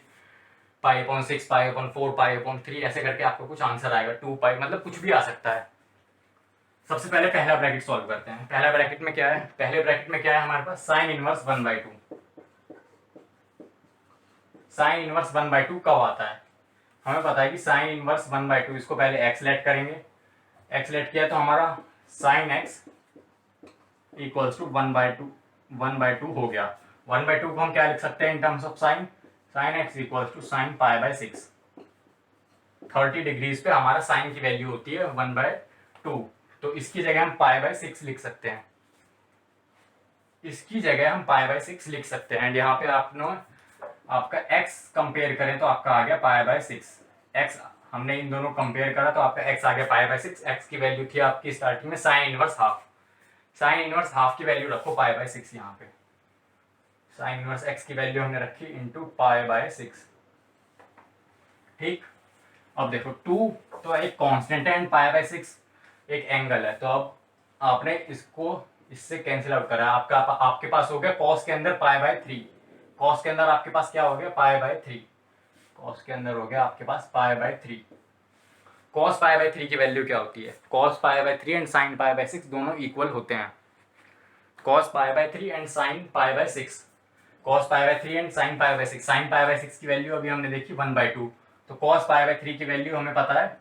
π/6, π/4, π/3 ऐसे करके आपको कुछ आंसर आएगा। 2π मतलब कुछ भी आ सकता है। सबसे पहले पहला ब्रैकेट सॉल्व करते हैं। पहला ब्रैकेट में क्या है, पहले ब्रैकेट में क्या है हमारे पास, साइन इनवर्स 1/2। साइन इनवर्स 1/2 कब आता है, हमें पता है कि साइन इनवर्स 1/2, इसको पहले x लेट करेंगे, x लेट किया तो हमारा साइन x इक्वल्स टू 1/2 हो गया। 1/2 को हम क्या लिख सकते हैं in terms of sine, sine x equals to sine π/6। 30 degrees पे हमारा साइन की वैल्यू होती है 1/2, तो इसकी जगह हम π/6 लिख सकते हैं, इसकी जगह हम π/6 लिख सकते हैं। एंड यहाँ पे आपने आपका x कंपेयर करें तो आपका आ गया π/6। x हमने इन दोनों कंपेयर करा तो आपका x आ गया π/6। x की वैल्यू थी आपकी स्टार्टिंग में sine inverse half, sine inverse half की वैल्यू रखो π/6 यहाँ पे, साइन इनवर्स x की वैल्यू हमने रखी इनटू π/6। ठीक, अब देखो 2 तो एक कांस्टेंट है एंड π/6 एक एंगल है, तो अब आपने इसको इससे कैंसिल आउट करा, आपके पास हो गया cos के अंदर π/3, cos के अंदर आपके पास क्या हो गया π/3, cos के अंदर हो गया आपके पास π/3। cos π/3 की वैल्यू क्या होती है, cos π/3 एंड sin π/6 दोनों इक्वल होते हैं। cos π/3 and sin π/6, cos π/3 and sin π/6, sin π/6 की वैल्यू अभी हमने देखी 1/2, तो cos π/3 की वैल्यू हमें पता है,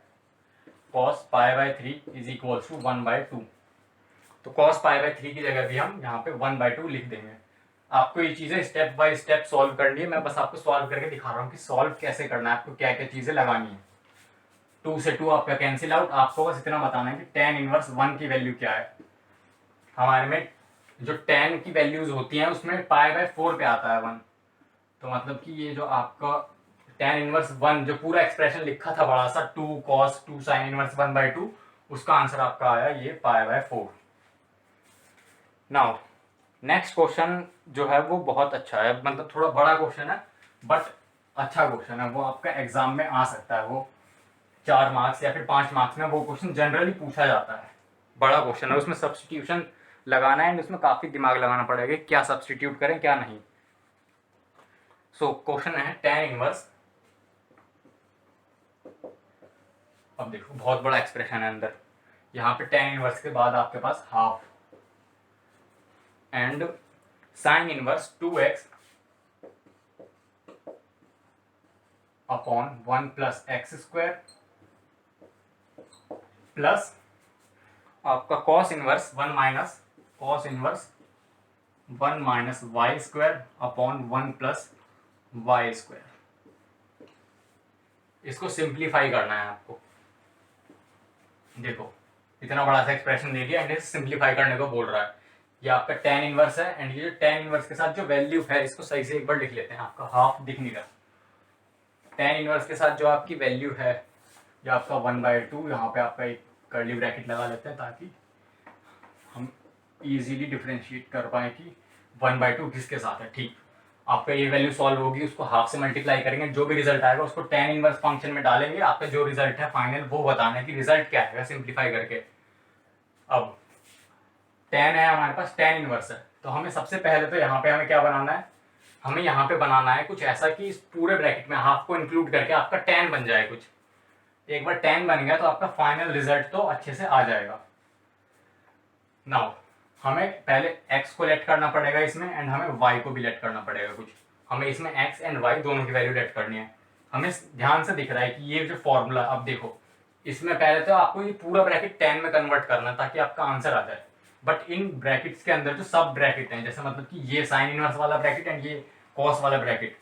cos π/3 इज इक्वल्स टू 1/2, तो cos π/3 की जगह भी हम यहाँ पे 1/2 लिख देंगे। आपको ये चीजें स्टेप बाय स्टेप सॉल्व करनी है, मैं बस आपको सॉल्व करके दिखा रहा हूँ कि सॉल्व कैसे करना है, आपको क्या क्या चीजें लगानी है। 2 से 2 आपका कैंसिल आउट, आपको बस इतना बताना है कि tan इनवर्स 1 की वैल्यू क्या है। हमारे में जो tan की वैल्यूज होती हैं उसमें π/4 पे आता है 1, तो मतलब कि ये जो आपका tan इनवर्स 1 जो पूरा एक्सप्रेशन लिखा था बड़ा सा 2 cos 2 sin इनवर्स 1/2, उसका आंसर आपका आया ये π/4। नाउ नेक्स्ट क्वेश्चन जो है वो बहुत अच्छा है, मतलब थोड़ा बड़ा क्वेश्चन है बट अच्छा क्वेश्चन है, वो आपका एग्जाम में आ सकता है, वो 4 मार्क्स या फिर 5 मार्क्स में वो क्वेश्चन जनरली पूछा जाता है। बड़ा क्वेश्चन है, उसमें सब्सटीट्यूशन लगाना है एंड उसमें काफ़ी दिमाग लगाना पड़ेगा, क्या सब्सटीट्यूट करें क्या नहीं। सो क्वेश्चन है tan इनवर्स। अब देखो बहुत बड़ा एक्सप्रेशन है अंदर, यहाँ पे tan इनवर्स के बाद आपके पास half and sine inverse 2x upon 1 plus x squared plus आपका cos inverse 1 minus cos inverse 1 minus y squared upon 1 plus y squared. इसको सिंप्लीफाई करना है आपको। देखो इतना बड़ा सा एक्सप्रेशन दे दिया एंड इसे सिंप्लीफाई करने को बोल रहा है। ये आपका tan इनवर्स है एंड ये जो tan इनवर्स के साथ जो वैल्यू है इसको सही से एक बार लिख लेते हैं, आपका हाफ दिख नहीं रहा। tan इनवर्स के साथ जो आपकी वैल्यू है जो आपका 1/2, यहाँ पे आपका एक कर्ली ब्रैकेट लगा लेते हैं ताकि हम इजीली डिफरेंशिएट कर पाए कि 1/2 किसके साथ है। ठीक, आपका ये वैल्यू सॉल्व होगी, उसको हाफ से मल्टीप्लाई करेंगे, जो भी रिजल्ट आएगा उसको tan इनवर्स फंक्शन में डालेंगे, आपका जो रिजल्ट है फाइनल वो बताना है कि रिजल्ट क्या आएगा सिंप्लीफाई करके। अब tan है हमारे पास, tan इनवर्स है, तो हमें सबसे पहले तो यहाँ पे हमें क्या बनाना है, हमें यहाँ पे बनाना है कुछ ऐसा कि इस पूरे ब्रैकेट में हाफ को इंक्लूड करके आपका tan बन जाए कुछ। एक बार tan बन गया तो आपका फाइनल रिजल्ट तो अच्छे से आ जाएगा। नाउ हमें पहले x को लेट करना पड़ेगा इसमें एंड हमें y को भी लेट करना पड़ेगा कुछ। हमें इसमें x एंड y दोनों की वैल्यू लेट करनी है। हमें ध्यान से दिख रहा है कि ये जो फॉर्मूला, अब देखो इसमें पहले तो आपको ये पूरा ब्रैकेट tan में कन्वर्ट करना है ताकि आपका आंसर आ जाए। बट इन ब्रैकेट्स के अंदर जो सब ब्रैकेट हैं, जैसे मतलब कि ये साइन इनवर्स वाला ब्रैकेट एंड ये कॉस वाला ब्रैकेट,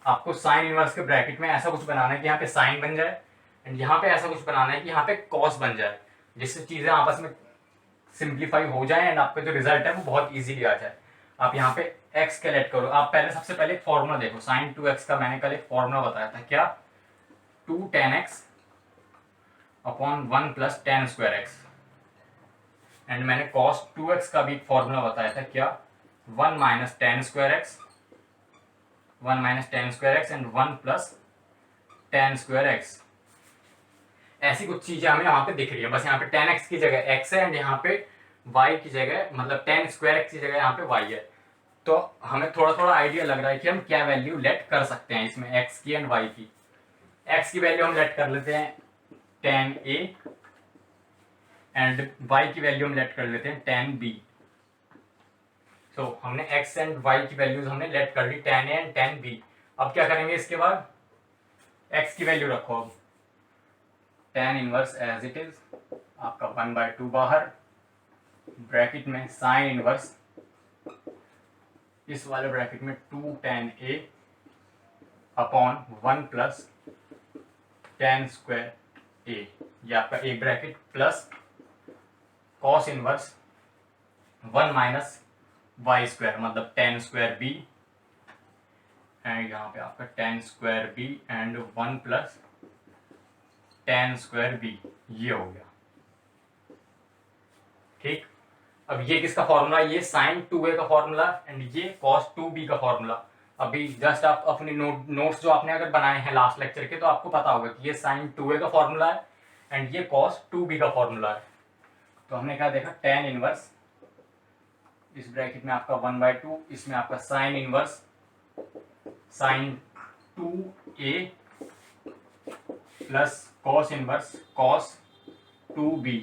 आपको साइन इनवर्स के ब्रैकेट में ऐसा कुछ बनाना है कि यहाँ पे साइन बन जाए एंड यहाँ पे ऐसा कुछ बनाना है कि यहाँ पे कॉस बन जाए, जिससे चीजें आपस में सिंप्लीफाई हो जाए एंड आपका जो रिजल्ट है वो बहुत इजीली आ जाए। आप यहाँ पे x कैलकुलेट करो। आप पहले सबसे पहले एक फॉर्मूला देखो, साइन 2x का मैंने कल एक फॉर्मूला बताया था, क्या 2 tan x upon 1 plus tan square x। And मैंने cos 2x का भी एक फॉर्मूला बताया था, क्या 1 minus tan square x, 1 minus tan square x and 1 plus tan square x। ऐसी कुछ चीजें हमें यहाँ पे दिख रही है, बस यहाँ पे tan x की जगह x है एंड यहाँ पे y की जगह, मतलब tan स्क्वायर x की जगह यहाँ पे y है। तो हमें थोड़ा थोड़ा आइडिया लग रहा है कि हम क्या वैल्यू लेट कर सकते हैं इसमें x की एंड y की। x की वैल्यू हम लेट कर लेते हैं tan a एंड y की वैल्यू हम लेट कर लेते हैं tan b। तो हमने x एंड y की वैल्यूज हमने लेट कर ली, tan a and tan b। अब क्या करेंगे, इसके बाद x की वैल्यू रखो, अब tan inverse as it is, आपका 1/2 बाहर, ब्रैकेट में साइन इनवर्स इस वाले ब्रैकेट में 2 tan a upon 1 plus tan square a, ये आपका एक bracket, plus cos inverse 1 minus y square मतलब tan स्क्वायर b एंड यहाँ पे आपका tan square b and 1 plus tan square b, ये हो गया। ठीक, अब ये किसका फॉर्मूला, ये साइन 2a का फॉर्मूला एंड ये cos 2b का फॉर्मूला। अभी जस्ट आप अपने नोट्स जो आपने अगर बनाए हैं लास्ट लेक्चर के तो आपको पता होगा कि ये साइन 2a का फॉर्मूला है एंड ये cos 2b का फॉर्मूला है। तो हमने क्या देखा, tan इनवर्स इस ब्रैकेट में आपका 1/2, इसमें आपका sine inverse sine 2a plus cos inverse cos 2b।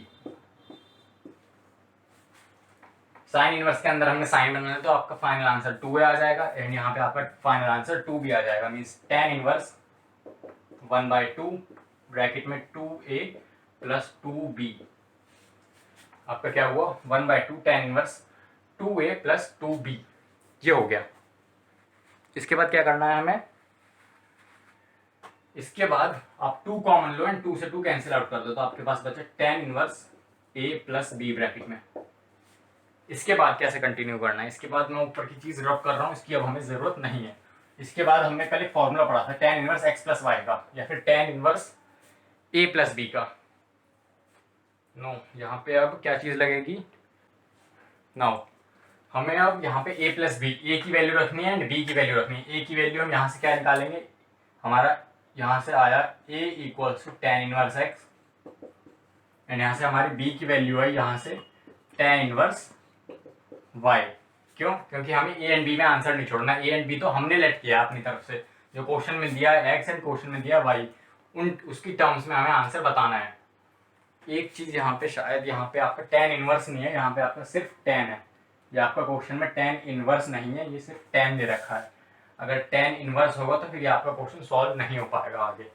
Sine inverse के अंदर हमने साइन बनाना है तो आपका फाइनल आंसर 2a आ जाएगा एंड यहाँ पे आपका फाइनल आंसर 2b आ जाएगा। मीन्स tan इनवर्स 1/2 ब्रैकेट में 2a प्लस 2b, आपका क्या हुआ 1/2 tan inverse 2a plus 2b, ये हो गया। इसके बाद क्या करना है हमें, इसके बाद आप 2 कॉमन लो एंड 2 से 2 कैंसिल आउट कर दो तो आपके पास बचे tan inverse a plus b bracket में। इसके बाद कैसे कंटिन्यू करना है, इसके बाद मैं ऊपर की चीज रब कर रहा हूँ, इसकी अब हमें जरूरत नहीं है। इसके बाद हमने कल एक फॉर्मूला पढ़ा था tan inverse x plus y का या फिर tan inverse a plus b का। नो, यहाँ पे अब क्या चीज लगेगी, नाउ हमें अब यहाँ पे ए प्लस बी, ए की वैल्यू रखनी है एंड बी की वैल्यू रखनी है। ए की वैल्यू हम यहाँ से क्या निकालेंगे, हमारा यहाँ से आया a equals to tan inverse x, and यहाँ से हमारी बी की वैल्यू है यहाँ से टेन इनवर्स वाई। क्यों? क्योंकि हमें ए एंड बी में आंसर नहीं छोड़ना, ए एंड बी तो हमने लेट किया अपनी तरफ से, जो क्वेश्चन में दिया है एक्स एंड क्वेश्चन में दिया वाई, उसकी टर्म्स में हमें आंसर बताना है। एक चीज यहाँ पे, शायद यहाँ पे आपका टेन इनवर्स नहीं है, यहाँ पे आपका सिर्फ टेन है। ये आपका क्वेश्चन में टेन इनवर्स नहीं है, ये सिर्फ टेन दे रखा है। अगर टेन इनवर्स होगा तो फिर ये आपका क्वेश्चन सॉल्व नहीं हो पाएगा आगे।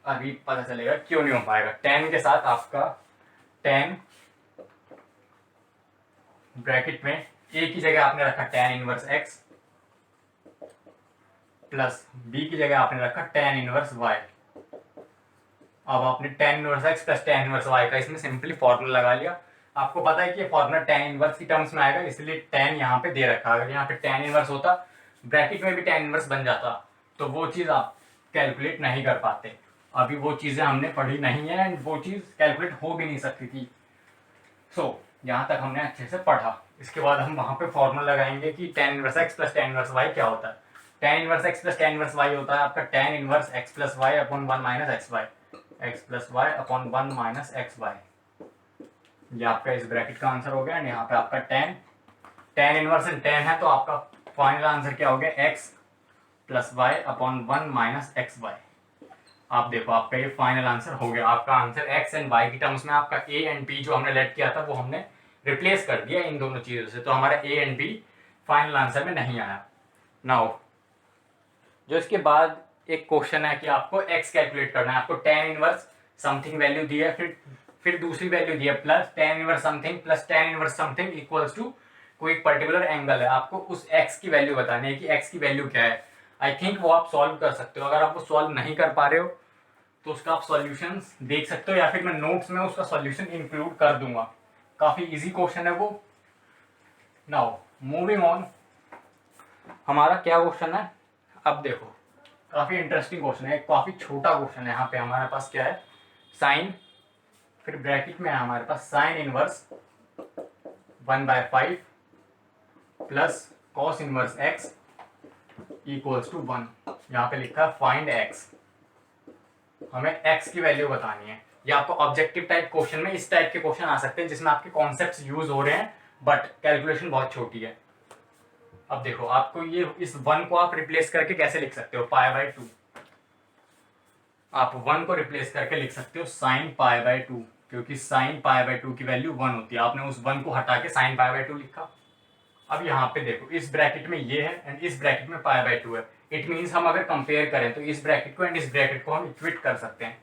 अभी पता चलेगा क्यों नहीं हो पाएगा। टेन के साथ आपका टेन ब्रैकेट में ए की जगह आपने रखा tan inverse x plus b की जगह आपने रखा टेन इनवर्स वाई। अब आपने tan inverse x plus tan inverse y का इसमें सिंपली फॉर्मूला लगा लिया। आपको पता है कि ये फॉर्मूला टेन इनवर्स की टर्म्स में आएगा, इसलिए टेन यहाँ पे दे रखा है। अगर यहाँ पे टेन इनवर्स होता, ब्रैकेट में भी टेन इनवर्स बन जाता, तो वो चीज़ आप कैलकुलेट नहीं कर पाते। अभी वो चीज़ें हमने पढ़ी नहीं है एंड वो चीज़ कैलकुलेट हो भी नहीं सकती थी। यहाँ तक हमने अच्छे से पढ़ा। इसके बाद हम वहाँ पे फॉर्मूला लगाएंगे कि tan inverse x plus tan inverse y क्या होता है। Tan inverse x plus tan inverse y होता है आपका tan inverse x plus y upon one minus x y, x plus y upon one minus x y. ये आपका इस bracket का आंसर हो गया। एंड यहाँ पे आपका टेन इनवर्स एंड टेन है, तो आपका फाइनल आंसर क्या हो गया, x plus y upon one minus x y. आप देखो आपका ये फाइनल आंसर हो गया। आपका आंसर एक्स एंड वाई की टर्म्स में आपका ए एंड बी जो हमने लेट किया था वो हमने रिप्लेस कर दिया इन दोनों चीजों से, तो हमारा a and b final answer में नहीं आया। नाउ जो इसके बाद एक क्वेश्चन है कि आपको एक्स कैलकुलेट करना है। आपको टेन इनवर्स समथिंग वैल्यू दी है, फिर दूसरी वैल्यू दी है प्लस tan inverse something plus tan inverse something equals to कोई पर्टिकुलर एंगल है। आपको उस एक्स की वैल्यू बतानी है कि एक्स की वैल्यू क्या है। आई थिंक वो आप सॉल्व कर सकते हो। अगर आप वो सॉल्व नहीं कर पा रहे हो तो उसका आप सॉल्यूशंस देख सकते हो, या फिर मैं नोट्स में उसका सॉल्यूशन इंक्लूड कर दूंगा। काफी इजी क्वेश्चन है वो। नाउ मूविंग ऑन, हमारा क्या क्वेश्चन है अब देखो, काफी इंटरेस्टिंग क्वेश्चन है, काफी छोटा क्वेश्चन है। यहाँ पे हमारे पास क्या है, साइन, फिर ब्रैकेट में है हमारे पास sine inverse 1/5 plus cos inverse x equals to 1। यहाँ पे लिखा है फाइंड एक्स। हमें एक्स की वैल्यू बतानी है। ये आपको ऑब्जेक्टिव टाइप क्वेश्चन में इस टाइप के क्वेश्चन आ सकते हैं जिसमें आपके कॉन्सेप्ट्स यूज हो रहे हैं बट कैलकुलेशन बहुत छोटी है। अब देखो आपको ये इस 1 को आप रिप्लेस करके कैसे लिख सकते हो, π/2। आप 1 को रिप्लेस करके लिख सकते हो sin π/2, क्योंकि sin π/2 की वैल्यू 1 होती है। आपने उस 1 को हटा के sin π/2 लिखा। अब यहाँ पे देखो इस ब्रैकेट में ये है एंड इस ब्रैकेट में π/2 है। इट मीन्स हम अगर कंपेयर करें तो इस ब्रैकेट को एंड इस ब्रैकेट को हम इक्विट कर सकते हैं।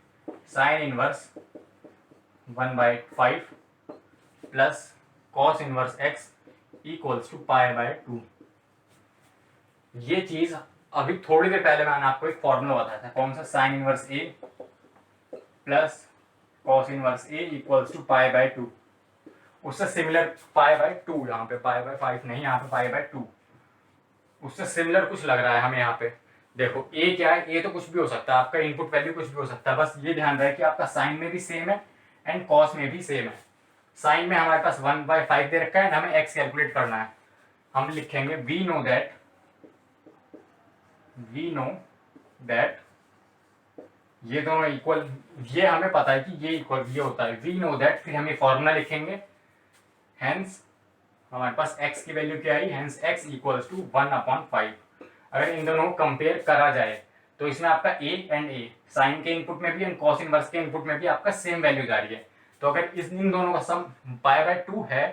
Sine inverse 1/5 plus cos inverse x equals to π/2। ये चीज अभी थोड़ी देर पहले मैंने आपको एक फॉर्मूला बताया था, कौन सा, sine inverse A plus cos inverse A equals to π/2। उससे सिमिलर π/2, यहाँ पे π/5 नहीं, यहाँ पे π/2। उससे सिमिलर कुछ लग रहा है हमें यहाँ पे। देखो ए क्या है, ए तो कुछ भी हो सकता है, आपका इनपुट वैल्यू कुछ भी हो सकता है। बस ये ध्यान रहे कि आपका साइन में भी सेम है एंड कॉस में भी सेम है। साइन में हमारे पास 1/5 दे रखा है एंड हमें एक्स कैलकुलेट करना है। हम लिखेंगे वी नो दैट ये दोनों इक्वल, ये हमें पता है कि ये इक्वल ये होता है। वी नो दैट, फिर हम ये फॉर्मूला लिखेंगे, हेंस हमारे पास x की वैल्यू क्या आई, हेंस x इक्वल्स टू 1/5। अगर इन दोनों को कंपेयर करा जाए तो इसमें आपका a एंड a, साइन के इनपुट में भी एंड कॉस इनवर्स के इनपुट में भी आपका सेम वैल्यू जा रही है। तो अगर इन दोनों का सम π/2 है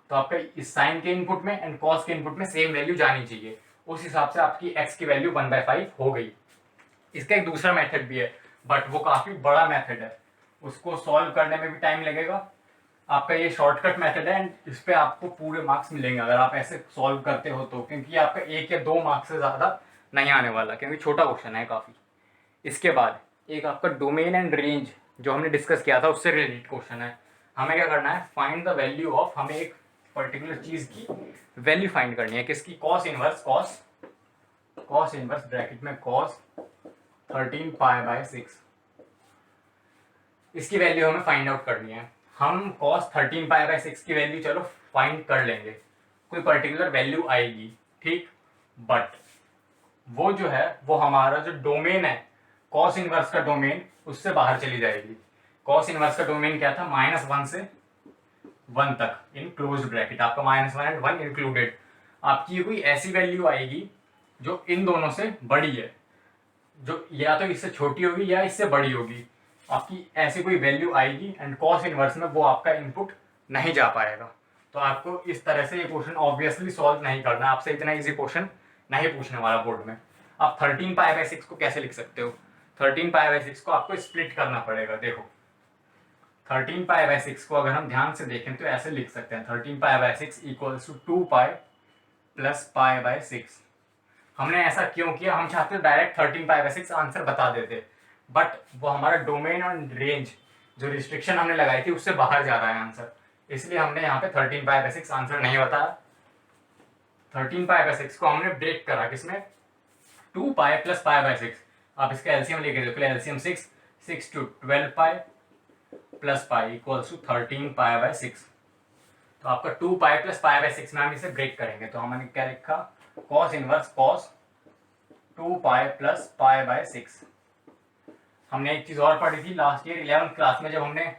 तो आपका इस साइन के इनपुट में एंड कॉस के इनपुट में सेम वैल्यू जानी चाहिए। उस हिसाब से आपकी x की वैल्यू 1/5 हो गई। इसका एक दूसरा मेथड भी है बट वो काफी बड़ा मेथड है, उसको सॉल्व करने में भी टाइम लगेगा। आपका ये शॉर्टकट मेथड है एंड इस पे आपको पूरे मार्क्स मिलेंगे अगर आप ऐसे सॉल्व करते हो तो, क्योंकि आपका 1 या 2 मार्क्स से ज़्यादा नहीं आने वाला, क्योंकि छोटा क्वेश्चन है काफ़ी। इसके बाद एक आपका डोमेन एंड रेंज जो हमने डिस्कस किया था उससे रिलेटेड क्वेश्चन है। हमें क्या करना है, फाइंड द वैल्यू ऑफ, हमें एक पर्टिकुलर चीज़ की वैल्यू फाइंड करनी है। किसकी, कॉस इनवर्स ब्रैकेट में कॉस 13π/6, इसकी वैल्यू हमें फाइंड आउट करनी है। हम cos 13π/6 की वैल्यू चलो फाइंड कर लेंगे। कोई पर्टिकुलर वैल्यू आएगी, ठीक, बट वो जो है वो हमारा जो डोमेन है कॉस इनवर्स का डोमेन उससे बाहर चली जाएगी। कॉस इनवर्स का डोमेन क्या था, -1 से 1 तक इन क्लोज ब्रैकेट, आपका -1 एंड 1 इंक्लूडेड। आपकी ये कोई ऐसी वैल्यू आएगी जो इन दोनों से बड़ी है, जो या तो इससे छोटी होगी या इससे बड़ी होगी, आपकी ऐसी कोई वैल्यू आएगी एंड कॉस इनवर्स में वो आपका इनपुट नहीं जा पाएगा। तो आपको इस तरह से ये क्वेश्चन ऑब्वियसली सॉल्व नहीं करना, आपसे इतना इजी क्वेश्चन नहीं पूछने वाला बोर्ड में। आप 13π/6 को कैसे लिख सकते हो, 13π/6 को आपको स्प्लिट करना पड़ेगा। देखो 13π/6 को अगर हम ध्यान से देखें तो ऐसे लिख सकते हैं, 13π/6 इक्वल्स टू 2π + π/6। हमने ऐसा क्यों किया, हम चाहते हैं डायरेक्ट 13π/6 आंसर बता देते, बट वो हमारा डोमेन और रेंज जो रिस्ट्रिक्शन हमने लगाई थी उससे बाहर जा रहा है आंसर, इसलिए हमने यहाँ पे 13π/6 आंसर नहीं बताया। 13π/6 को हमने ब्रेक करा किसमें, 2π + π/6। आप इसका एलसीएम लेके देखो, एलसीएम 6 to 12π + π इक्वल्स टू 13π/6। तो आपका 2π + π/6 में हम इसे ब्रेक करेंगे, तो हमने क्या लिखा, कॉस इनवर्स कॉस 2π + π/6। हमने एक चीज और पढ़ी थी लास्ट ईयर 11th क्लास में, जब हमने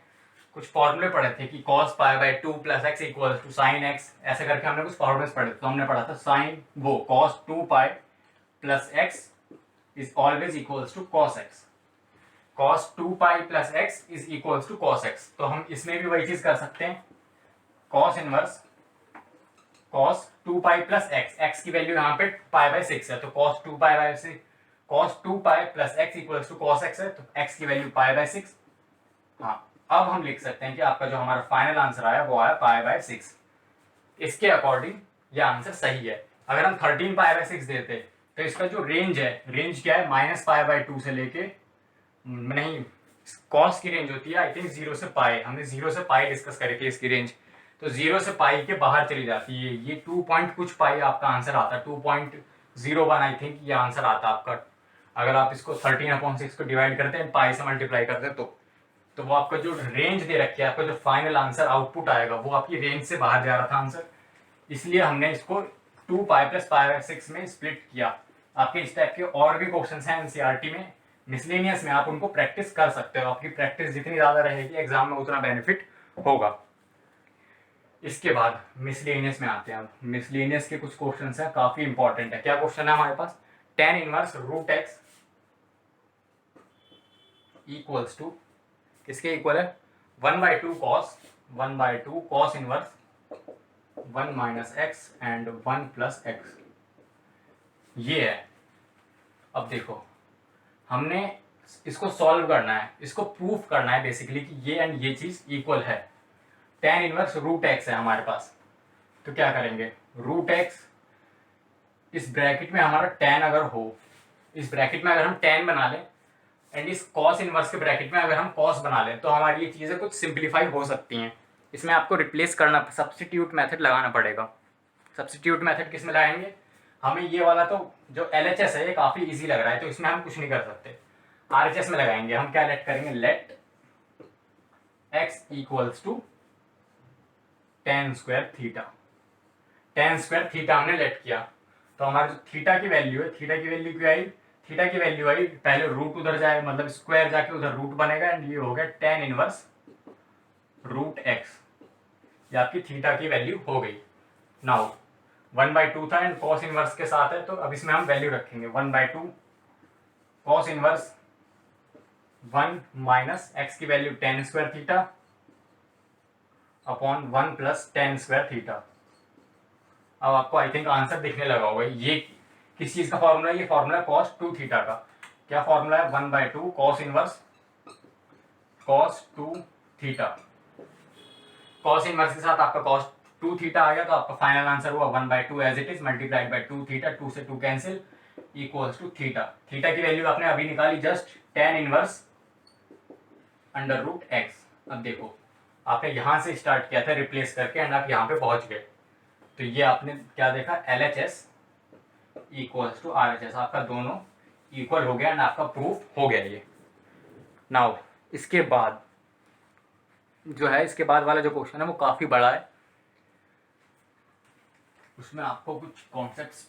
कुछ फॉर्मूले पढ़े थे कि cos π/2 + x equals to sin x, ऐसे करके हमने कुछ फॉर्मूले पढ़े थे। तो हमने पढ़ा था साइन वो cos 2π + x is always equals to cos x, cos 2π + x is equals to cos x। तो हम इसमें भी वही चीज कर सकते हैं, cos inverse cos 2π + x, x की वैल्यू यहाँ पे π/6 है, तो cos 2π + x equals to cos x है, तो x की वैल्यू π/6। हाँ, अब हम लिख सकते हैं कि आपका जो हमारा फाइनल आंसर आया वो आया π/6। इसके अकॉर्डिंग ये आंसर सही है। अगर हम 13π/6 देते तो इसका जो रेंज है, रेंज क्या है, -π/2 से लेके, नहीं, कॉस की रेंज होती है आई थिंक 0 से पाई, हमने 0 से पाई डिस्कस करी थी इसकी रेंज, तो 0 से पाई के बाहर चली जाती है। ये 2 पॉइंट कुछ पाई आपका आंसर आता है, 2.01 आई थिंक ये आंसर आता है आपका। अगर आप इसको 13/6 को डिवाइड करते हैं, पाई से मल्टीप्लाई करते हैं, तो वो आपका जो रेंज दे रखी है, आपका जो फाइनल आंसर आउटपुट आएगा वो आपकी रेंज से बाहर जा रहा था आंसर, इसलिए हमने इसको 2π + π/6 में स्प्लिट किया। आपके इस टाइप के और भी क्वेश्चंस हैं एनसीईआरटी में, मिसलेनियस में, आप उनको प्रैक्टिस कर सकते हो। आपकी प्रैक्टिस जितनी ज़्यादा रहेगी एग्जाम में उतना बेनिफिट होगा। इसके बाद मिसलेनियस में आते हैं। अब मिसलेनियस के कुछ क्वेश्चंस हैं, काफ़ी इंपॉर्टेंट है। क्या क्वेश्चन है हमारे पास, tan inverse √x equals to, किसके इक्वल है, 1/2 cos inverse 1 - x and 1 + x, ये है। अब देखो हमने इसको सॉल्व करना है, इसको प्रूफ करना है बेसिकली कि ये एंड ये चीज इक्वल है। tan इनवर्स √x है हमारे पास, तो क्या करेंगे, √x इस ब्रैकेट में हमारा tan अगर हो, इस ब्रैकेट में अगर हम tan बना लें एंड इस cos इनवर्स के ब्रैकेट में अगर हम cos बना लें, तो हमारी ये चीज़ें कुछ सिंप्लीफाई हो सकती हैं। इसमें आपको रिप्लेस करना, सब्स्टिट्यूट मेथड लगाना पड़ेगा। सब्स्टिट्यूट मेथड किस में लगाएंगे, हमें ये वाला तो जो LHS है ये काफ़ी इजी लग रहा है, तो इसमें हम कुछ नहीं कर सकते। RHS में लगाएंगे, हम क्या लेट करेंगे, let x equals to tan² theta. tan² theta हमने लेट किया, तो हमारा जो थीटा की वैल्यू है, थीटा की वैल्यू क्या आई, थीटा की वैल्यू आई, पहले रूट उधर जाए, मतलब स्क्वायर जाके उधर रूट बनेगा एंड ये हो गया tan इनवर्स √x, ये आपकी थीटा की वैल्यू हो गई। नाउ 1/2 था एंड cos इनवर्स के साथ है, तो अब इसमें हम वैल्यू रखेंगे 1/2 cos इनवर्स 1 - x की value tan² theta upon 1 + tan² theta. अब आपको आई थिंक आंसर दिखने लगा होगा, ये किस चीज का फॉर्मूला है, ये फॉर्मूला cos 2 थीटा का। क्या फॉर्मूला है, 1/2 cos inverse cos 2 theta. cos inverse के साथ आपका cos 2 थीटा आ गया, तो आपका फाइनल आंसर हुआ 1/2 as it is multiplied by 2 theta, 2 से 2 cancel equals to theta. Theta की वैल्यू आपने अभी निकाली जस्ट, tan इनवर्स √x। अब देखो आपने यहां से स्टार्ट किया था रिप्लेस करके एंड आप यहाँ पे पहुंच गए, तो ये आपने क्या देखा, LHS इक्वल्स टू RHS, आपका दोनों इक्वल हो गया एंड आपका प्रूफ हो गया ये। नाउ इसके बाद जो है, इसके बाद वाला जो क्वेश्चन है वो काफ़ी बड़ा है। उसमें आपको कुछ कॉन्सेप्ट्स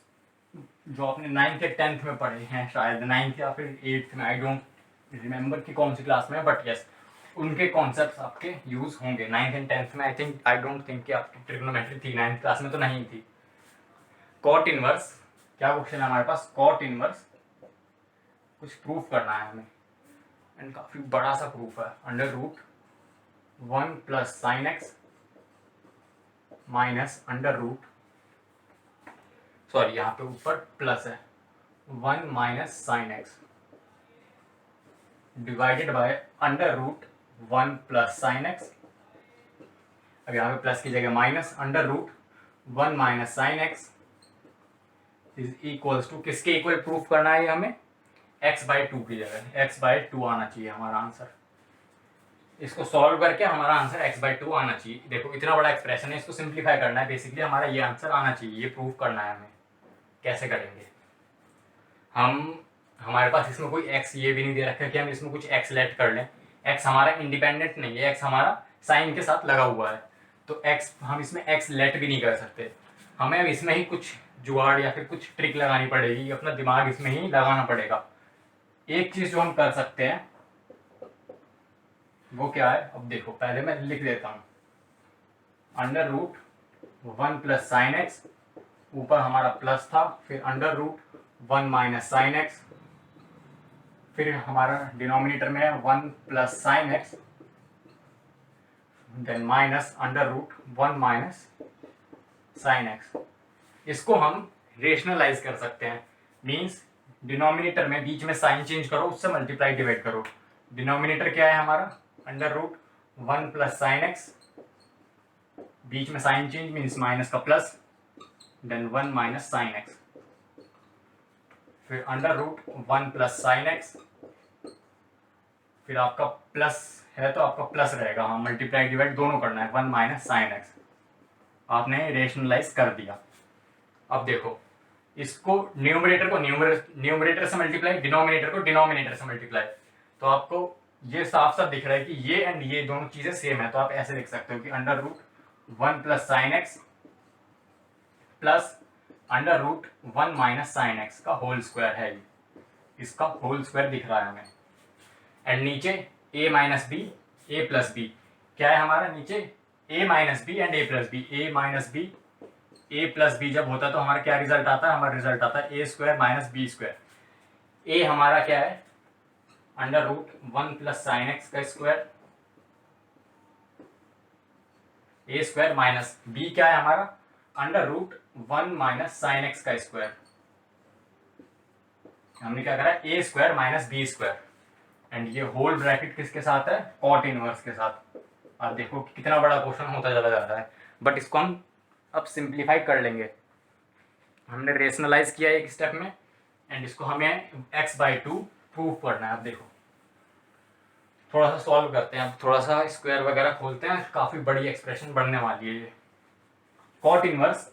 जो आपने 9th या 10th में पढ़े हैं, शायद 9th या फिर 8th में, आई डोंट रिमेंबर कि कौन सी क्लास में, बट यस उनके कॉन्सेप्ट्स आपके यूज होंगे 9th एंड 10th में। आई डोंट थिंक कि आपकी ट्रिग्नोमेट्री थी 9th क्लास में, तो नहीं थी। कॉट इनवर्स, क्या क्वेश्चन है हमारे पास? कॉट इनवर्स कुछ प्रूफ करना है हमें, एंड काफी बड़ा सा प्रूफ है। Under root 1 plus sine x minus under root, sorry यहाँ पे ऊपर प्लस है, 1 minus sine x divided by under root 1 plus sine x, अब यहाँ पे प्लस की जगह minus, under root 1 minus sine x is equals to, किसके इक्वल प्रूफ करना है हमें? x/2 की जगह x/2 आना चाहिए हमारा आंसर। इसको सॉल्व करके हमारा आंसर x/2 आना चाहिए। देखो इतना बड़ा एक्सप्रेशन है, इसको सिंप्लीफाई करना है, बेसिकली हमारा ये आंसर आना चाहिए, ये प्रूफ करना है हमें। कैसे करेंगे हम? हमारे पास इसमें कोई x ये भी नहीं दे रखा है कि हम इसमें कुछ x लेट कर लें। x हमारा इंडिपेंडेंट नहीं है, x हमारा साइन के साथ लगा हुआ है, तो x हम इसमें x लेट भी नहीं कर सकते। हमें अब इसमें ही कुछ जुगाड़ या फिर कुछ ट्रिक लगानी पड़ेगी, अपना दिमाग इसमें ही लगाना पड़ेगा। एक चीज जो हम कर सकते हैं वो क्या है? अब देखो पहले मैं लिख देता हूं, under root 1 plus sine x, ऊपर हमारा प्लस था, फिर under root 1 minus sine x, फिर हमारा डिनोमिनेटर में है 1 plus sine x, then minus under root 1 minus sine x. इसको हम रेशनलाइज कर सकते हैं, मीन्स डिनोमिनेटर में बीच में साइन चेंज करो, उससे मल्टीप्लाई डिवाइड करो। डिनोमिनेटर क्या है हमारा? Under root 1 plus sine x, बीच में साइन चेंज मीन्स माइनस का plus, then 1 minus sine x, फिर under root 1 plus sine x, फिर आपका प्लस है तो आपका प्लस रहेगा, हाँ मल्टीप्लाई डिवाइड दोनों करना है, 1 माइनस साइन एक्स। आपने रेशनलाइज कर दिया। अब देखो इसको न्यूमरेटर को न्यूमरेटर से मल्टीप्लाई, डिनोमिनेटर को डिनोमिनेटर से मल्टीप्लाई, तो आपको ये साफ साफ दिख रहा है कि ये एंड ये दोनों चीजें सेम है। तो आप ऐसे लिख सकते हो कि under root 1 plus sine x plus under root 1 minus sine x का होल स्क्वायर है, ये इसका होल स्क्वायर दिख रहा है हमें। एंड नीचे a minus b, a plus b, क्या है हमारा नीचे? a minus b and a plus b, a minus b a plus b जब होता है तो हमारा क्या रिजल्ट आता है? हमारा रिजल्ट आता है a square minus B square. a हमारा क्या है? Under root 1 plus sine x का square, a square minus b क्या है हमारा? Under root 1 minus sine x का स्क्वायर। हमने क्या करा? a square minus B square, and ये होल ब्रैकेट किसके साथ है? कॉट इनवर्स के साथ। आप देखो कितना बड़ा क्वेश्चन होता चला जाता है, बट इसको हम अब सिंप्लीफाई कर लेंगे। हमने रेशनलाइज किया एक स्टेप में, एंड इसको हमें x/2 प्रूव करना है। अब देखो थोड़ा सा सॉल्व करते हैं, अब थोड़ा सा स्क्वायर वगैरह खोलते हैं, काफी बड़ी एक्सप्रेशन बनने वाली है ये। कॉट इनवर्स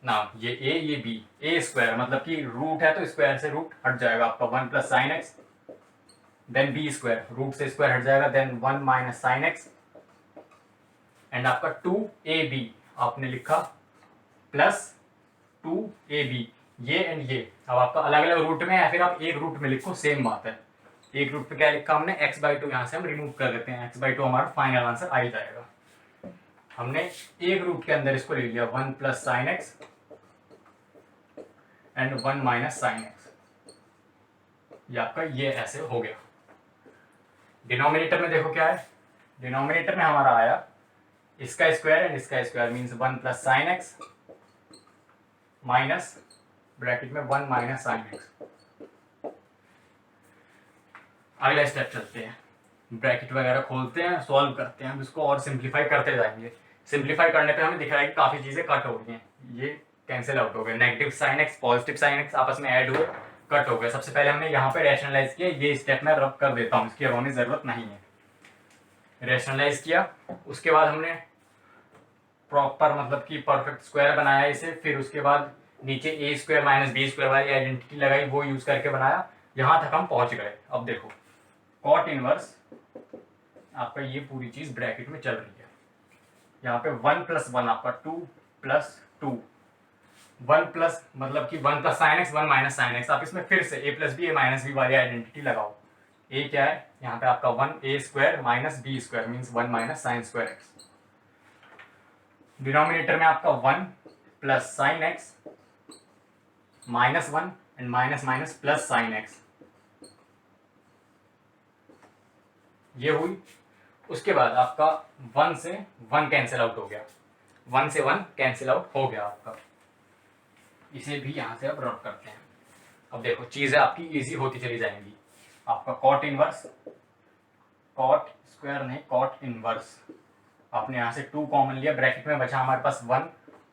ना, ये a ये b, a स्क्वायर मतलब कि रूट है तो स्क्वायर से रूट हट जाएगा आपका 1 plus sine x, then b square, root से स्क्वायर हट जाएगा, then 1 minus sine x, and आपका 2ab आपने लिखा प्लस 2ab, ये एंड ये अब आपका अलग अलग रूट में है, फिर आप एक रूट में लिखो, सेम बात है। एक रूट पे क्या लिखा हमने? x/2, यहाँ से हम रिमूव कर देते हैं, x/2 हमारा फाइनल आंसर आ ही जाएगा। हमने एक रूट के अंदर इसको ले लिया 1 plus sine x and 1 minus sine x, ये आपका ये ऐसे हो गया। डिनोमिनेटर में देखो क्या है? डिनोमिनेटर में हमारा आया इसका स्क्वायर एंड इसका square, means 1 plus sine x minus bracket में 1 माइनस साइन एक्स। अगला स्टेप चलते हैं, ब्रैकेट वगैरह खोलते हैं, सॉल्व करते हैं, हम इसको और सिंप्लीफाई करते जाएंगे। सिंप्लीफाई करने पे हमें दिख रहा है कि काफ़ी चीज़ें कट हो रही हैं, ये कैंसिल आउट हो गए, negative sine x positive sine x आपस में ऐड हुए, कट हो गए। सबसे पहले हमने यहाँ पे रैशनलाइज किया, ये स्टेप में रब कर देता हूँ, इसकी अब होने ज़रूरत नहीं है। रैशनलाइज किया, उसके बाद हमने प्रॉपर मतलब कि परफेक्ट स्क्वायर बनाया इसे, फिर उसके बाद नीचे a square minus B square वाली आइडेंटिटी लगाई, वो यूज करके बनाया, यहाँ तक हम पहुँच गए। अब देखो कॉट इनवर्स आपका ये पूरी चीज़ ब्रैकेट में चल रही है, यहाँ पे 1 प्लस 1 आपका 2, प्लस टू, वन प्लस मतलब कि one plus sine x, one minus sine x. आप इसमें फिर से A plus B A minus B वाली आइडेंटिटी लगाओ। ए क्या है यहाँ पे आपका one, A square minus B square means one minus sine square x. Denominator में आपका one plus sine x minus one and minus minus plus sine x, ये हुई। उसके बाद आपका वन से वन कैंसिल आउट हो गया, वन से वन कैंसिल आउट हो गया आपका। इसे भी यहाँ से अब रब करते हैं। अब देखो चीज़ें आपकी इजी होती चली जाएंगी। आपका कॉट इनवर्स, कॉट स्क्वायर नहीं कॉट इनवर्स, आपने यहाँ से टू कॉमन लिया, ब्रैकेट में बचा हमारे पास one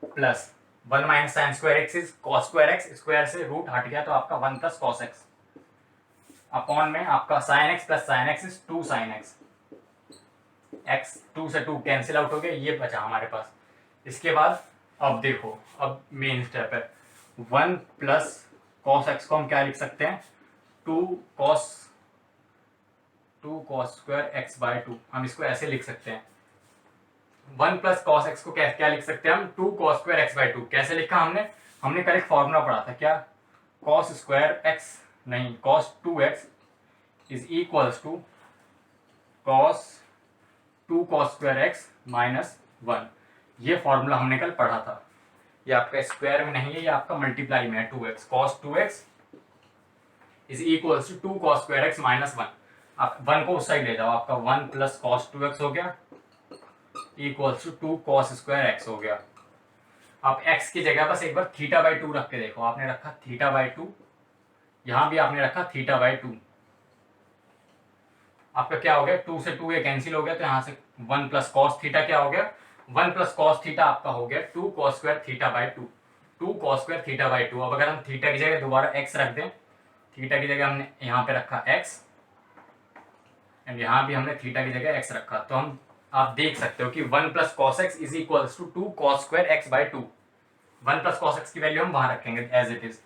plus one minus sine square x is cos square x, square से रूट हट गया तो आपका one plus cos x, upon में आपका sine x plus sine x is two sine x, x two से टू कैंसिल आउट हो गया, ये बचा हमारे पास। इसके बाद अब देखो, अब मेन स्टेप है, वन प्लस कॉस एक्स को हम क्या लिख सकते हैं, two cos square x by two, हम इसको ऐसे लिख सकते हैं। वन प्लस कॉस एक्स को क्या लिख सकते हैं हम, two cos square x by two. कैसे लिखा हमने कल एक फॉर्मूला पढ़ा था, क्या, कॉस स्क्वायर एक्स नहीं cos two x is equals to cos two cos square x minus one. ये फॉर्मूला हमने कल पढ़ा था। ये आपका स्क्वायर में नहीं है, ये आपका मल्टीप्लाई में है, two x cos two x is equals to two cos square x minus one. आप वन को उस साइड ले जाओ, आपका one plus cos two x हो गया equals to two cos square x हो गया। आप एक्स की जगह बस एक बार थीटा बाई टू रख के देखो, आपने रखा थीटा बाई टू, यहां भी आपने रखा थीटा बाई टू, आपका क्या हो गया, टू से टू ये कैंसिल हो गया, तो यहाँ से वन प्लस कॉस थीटा क्या हो गया, वन प्लस कॉस थीटा आपका हो गया two cos square theta by two, two cos square theta by two. अब अगर हम थीटा की जगह दोबारा एक्स रख दें, थीटा की जगह हमने यहाँ पे रखा एक्स एंड यहाँ भी हमने थीटा की जगह एक्स रखा, तो हम आप देख सकते हो कि one plus cos x is equals to two cos square x by two. One plus cos x की वैल्यू हम वहां रखेंगे एज इट इज,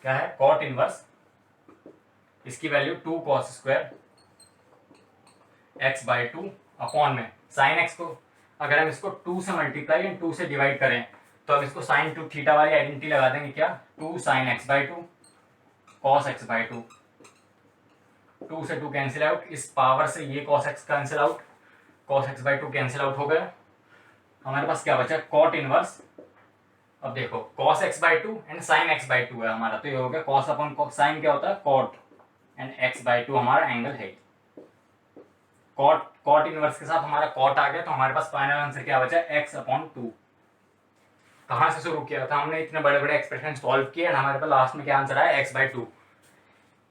क्या है कॉट इनवर्स, इसकी value two cos square x by two upon में sine x को अगर हम इसको टू से मल्टीप्लाई एंड टू से डिवाइड करें तो हम इसको साइन टू थीटा वाली आइडेंटिटी लगा देंगे, क्या, two sine x by two cos x by two, two से टू कैंसिल आउट, इस पावर से ये cos x cancel out, cos x by two cancel out हो गया, हमारे पास क्या बचा कॉट इनवर्स। अब देखो cos x by two and sine x by two है हमारा, तो ये हो गया कॉस अपॉन साइन क्या होता है cot and x by two हमारा एंगल है। कॉट इनवर्स के साथ हमारा कॉट आ गया, तो हमारे पास फाइनल आंसर क्या बचा, एक्स अपॉन टू। कहाँ से शुरू किया था हमने, इतने बड़े बड़े एक्सप्रेशन सॉल्व किए एंड हमारे पास लास्ट में क्या आंसर आया, एक्स बाई टू।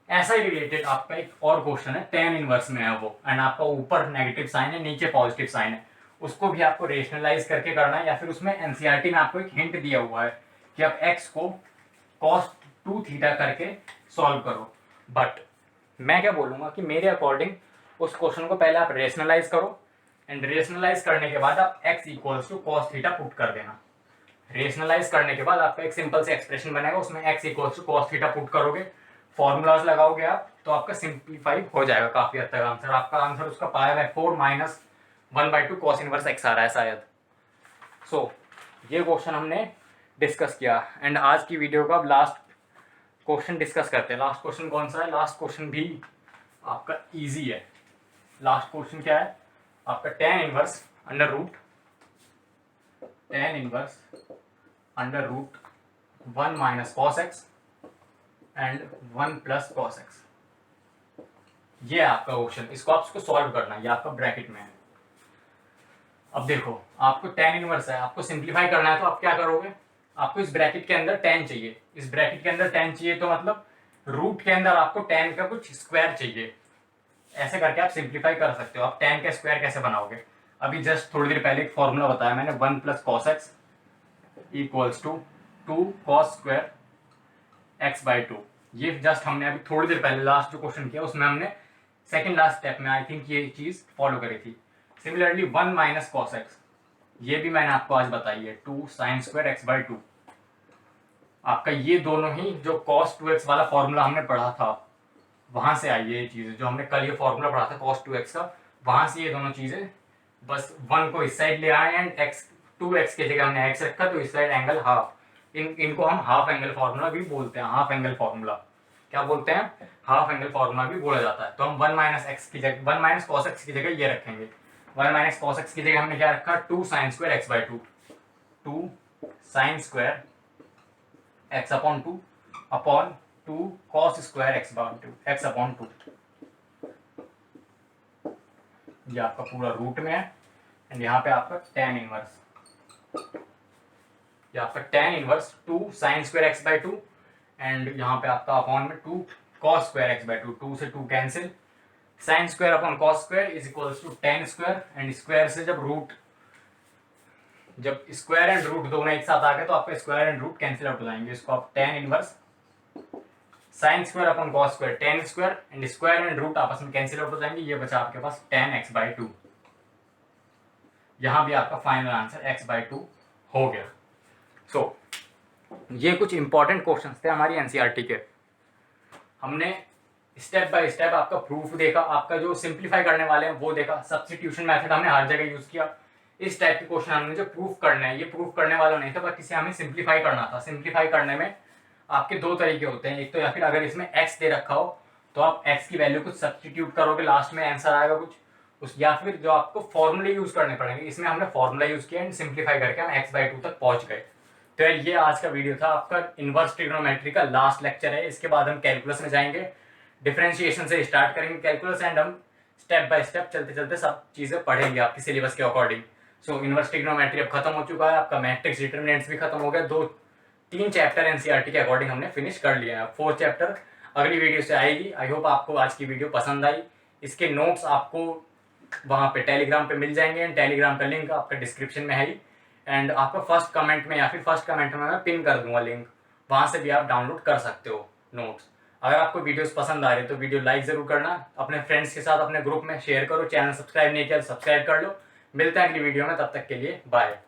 ऐसा ही रिलेटेड आपका एक और क्वेश्चन है, टेन इनवर्स में है वो, एंड आपका ऊपर नेगेटिव साइन है नीचे पॉजिटिव साइन है, उसको भी आपको रेशनलाइज करके करना है, या फिर उसमें एनसीईआरटी में आपको एक हिंट दिया हुआ है कि आप एक्स को कॉस टू थीटा करके सॉल्व करो। बट मैं क्या बोलूँगा कि मेरे अकॉर्डिंग उस क्वेश्चन को पहले आप रेशनलाइज करो एंड रेशनलाइज करने के बाद आप x equals to cos theta put कर देना। रेशनलाइज करने के बाद आपका एक सिंपल से एक्सप्रेशन बनेगा, उसमें x equals to cos theta put करोगे, फॉर्मूलाज लगाओगे आप, तो आपका सिंप्लीफाई हो जाएगा काफी हद तक आंसर। आपका आंसर उसका pi by four minus one by two cos inverse x आ रहा है शायद। सो ये क्वेश्चन हमने डिस्कस किया एंड आज की वीडियो का अब लास्ट क्वेश्चन डिस्कस करते हैं। लास्ट क्वेश्चन कौन सा है, लास्ट क्वेश्चन भी आपका इजी है। लास्ट क्वेश्चन क्या है आपका, tan inverse under root one minus cos x and one plus cos x, ये आपका क्वेश्चन, इसको आपको सॉल्व करना है, ये आपका ब्रैकेट में है। अब देखो आपको tan इनवर्स है, आपको सिंप्लीफाई करना है, तो आप क्या करोगे, आपको इस ब्रैकेट के अंदर tan चाहिए, इस ब्रैकेट के अंदर tan चाहिए, तो मतलब रूट के अंदर आपको tan का कुछ स्क्वायर चाहिए, ऐसे करके आप सिंप्लीफाई कर सकते हो। आप tan का स्क्वायर कैसे बनाओगे, अभी जस्ट थोड़ी देर पहले एक फॉर्मूला बताया मैंने, one plus cos x equals to two cos square x by two. ये जस्ट हमने अभी थोड़ी देर पहले लास्ट जो क्वेश्चन किया उसमें हमने सेकंड लास्ट स्टेप में आई थिंक ये चीज फॉलो करी थी। Similarly one minus cos x, ये भी मैंने आपको आज बताई है, two sine square x by two. आपका ये दोनों ही जो कॉस टू एक्स वाला फॉर्मूला हमने पढ़ा था वहां से आई है ये चीजें, जो हमने कल ये फॉर्मूला पढ़ा था cos 2x का, वहां से ये दोनों चीजें, बस वन को इस साइड ले आए एंड x 2x की जगह हमने x रखा तो इस साइड एंगल हाफ। इनको हम हाफ एंगल फार्मूला भी बोलते हैं। हाफ एंगल फार्मूला क्या बोलते हैं? हाफ एंगल फार्मूला भी बोला जाता है। तो हम 1 माइनस एक्स की जगह 1 माइनस कॉस एक्स की जगह ये रखेंगे। 1 माइनस कॉस एक्स की जगह हमने क्या रखा? 2 sine square x by 2, 2 sine square x upon 2 upon 2 cos square x by 2 x upon 2। ये आपका पूरा रूट में है एंड यहाँ पे आपका tan इनवर्स, ये आपका tan inverse 2 sine square x by 2 and यहाँ पे आपका अपॉन में 2 कॉस स्क्वायर एक्स बाई 2, 2 से 2 cancel, sine square upon cos square is equals to tan square and square से जब स्क्वायर एंड रूट दोनों एक साथ आ गए तो आपका square and root cancel out हो जाएंगे। इसको आप tan inverse sine square upon cos square tan square and square and root आपस में कैंसिल आउट हो जाएंगे। ये बचा आपके पास tan x बाई 2। यहाँ भी आपका फाइनल आंसर x बाई 2 हो गया। सो ये कुछ इंपॉर्टेंट क्वेश्चंस थे हमारी एनसीईआरटी के। हमने स्टेप बाय स्टेप आपका प्रूफ देखा, आपका जो सिंप्लीफाई करने वाले हैं वो देखा, सब्स्टिट्यूशन मेथड हमने हर जगह यूज किया। इस टाइप के क्वेश्चन हमने जो प्रूफ करने हैं ये प्रूफ करने वाला नहीं था, बट इसे हमें सिंप्लीफाई करना था। सिंप्लीफाई करने में आपके दो तरीके होते हैं। एक तो या फिर अगर इसमें x दे रखा हो तो आप x की वैल्यू कुछ सब्स्टिट्यूट करोगे, लास्ट में आंसर आएगा कुछ उस, या फिर जो आपको फॉर्मूले यूज करने पड़ेंगे। इसमें हमने फॉर्मूला यूज किया एंड सिंप्लीफाई करके हम x बाई 2 तक पहुंच गए। तो ये आज का वीडियो था आपका इनवर्स ट्रिग्नोमेट्री का लास्ट लेक्चर है। इसके बाद हम कैलकुलस में जाएंगे, डिफरेंशिएशन से स्टार्ट करेंगे कैलकुलस एंड हम स्टेप बाय स्टेप चलते चलते सब चीजें पढ़ेंगे आपकी सिलेबस के अकॉर्डिंग। सो इनवर्स ट्रिग्नोमेट्री अब खत्म हो चुका है, आपका मैट्रिक्स डिटरमिनेंट्स भी खत्म हो गया। 2-3 चैप्टर एनसीईआरटी के अकॉर्डिंग हमने फिनिश कर लिया है। 4th चैप्टर अगली वीडियो से आएगी। आई होप आपको आज की वीडियो पसंद आई। इसके नोट्स आपको वहाँ पे टेलीग्राम पे मिल जाएंगे एंड टेलीग्राम का लिंक आपका डिस्क्रिप्शन में है ही, एंड आपका फर्स्ट कमेंट में या फिर फर्स्ट कमेंट में मैं पिन कर दूंगा लिंक, वहाँ से भी आप डाउनलोड कर सकते हो नोट्स। अगर आपको वीडियोस पसंद आ रही है तो वीडियो लाइक जरूर करना, अपने फ्रेंड्स के साथ अपने ग्रुप में शेयर करो, चैनल सब्सक्राइब नहीं किया तो सब्सक्राइब कर लो। मिलते हैं अगली वीडियो में, तब तक के लिए बाय।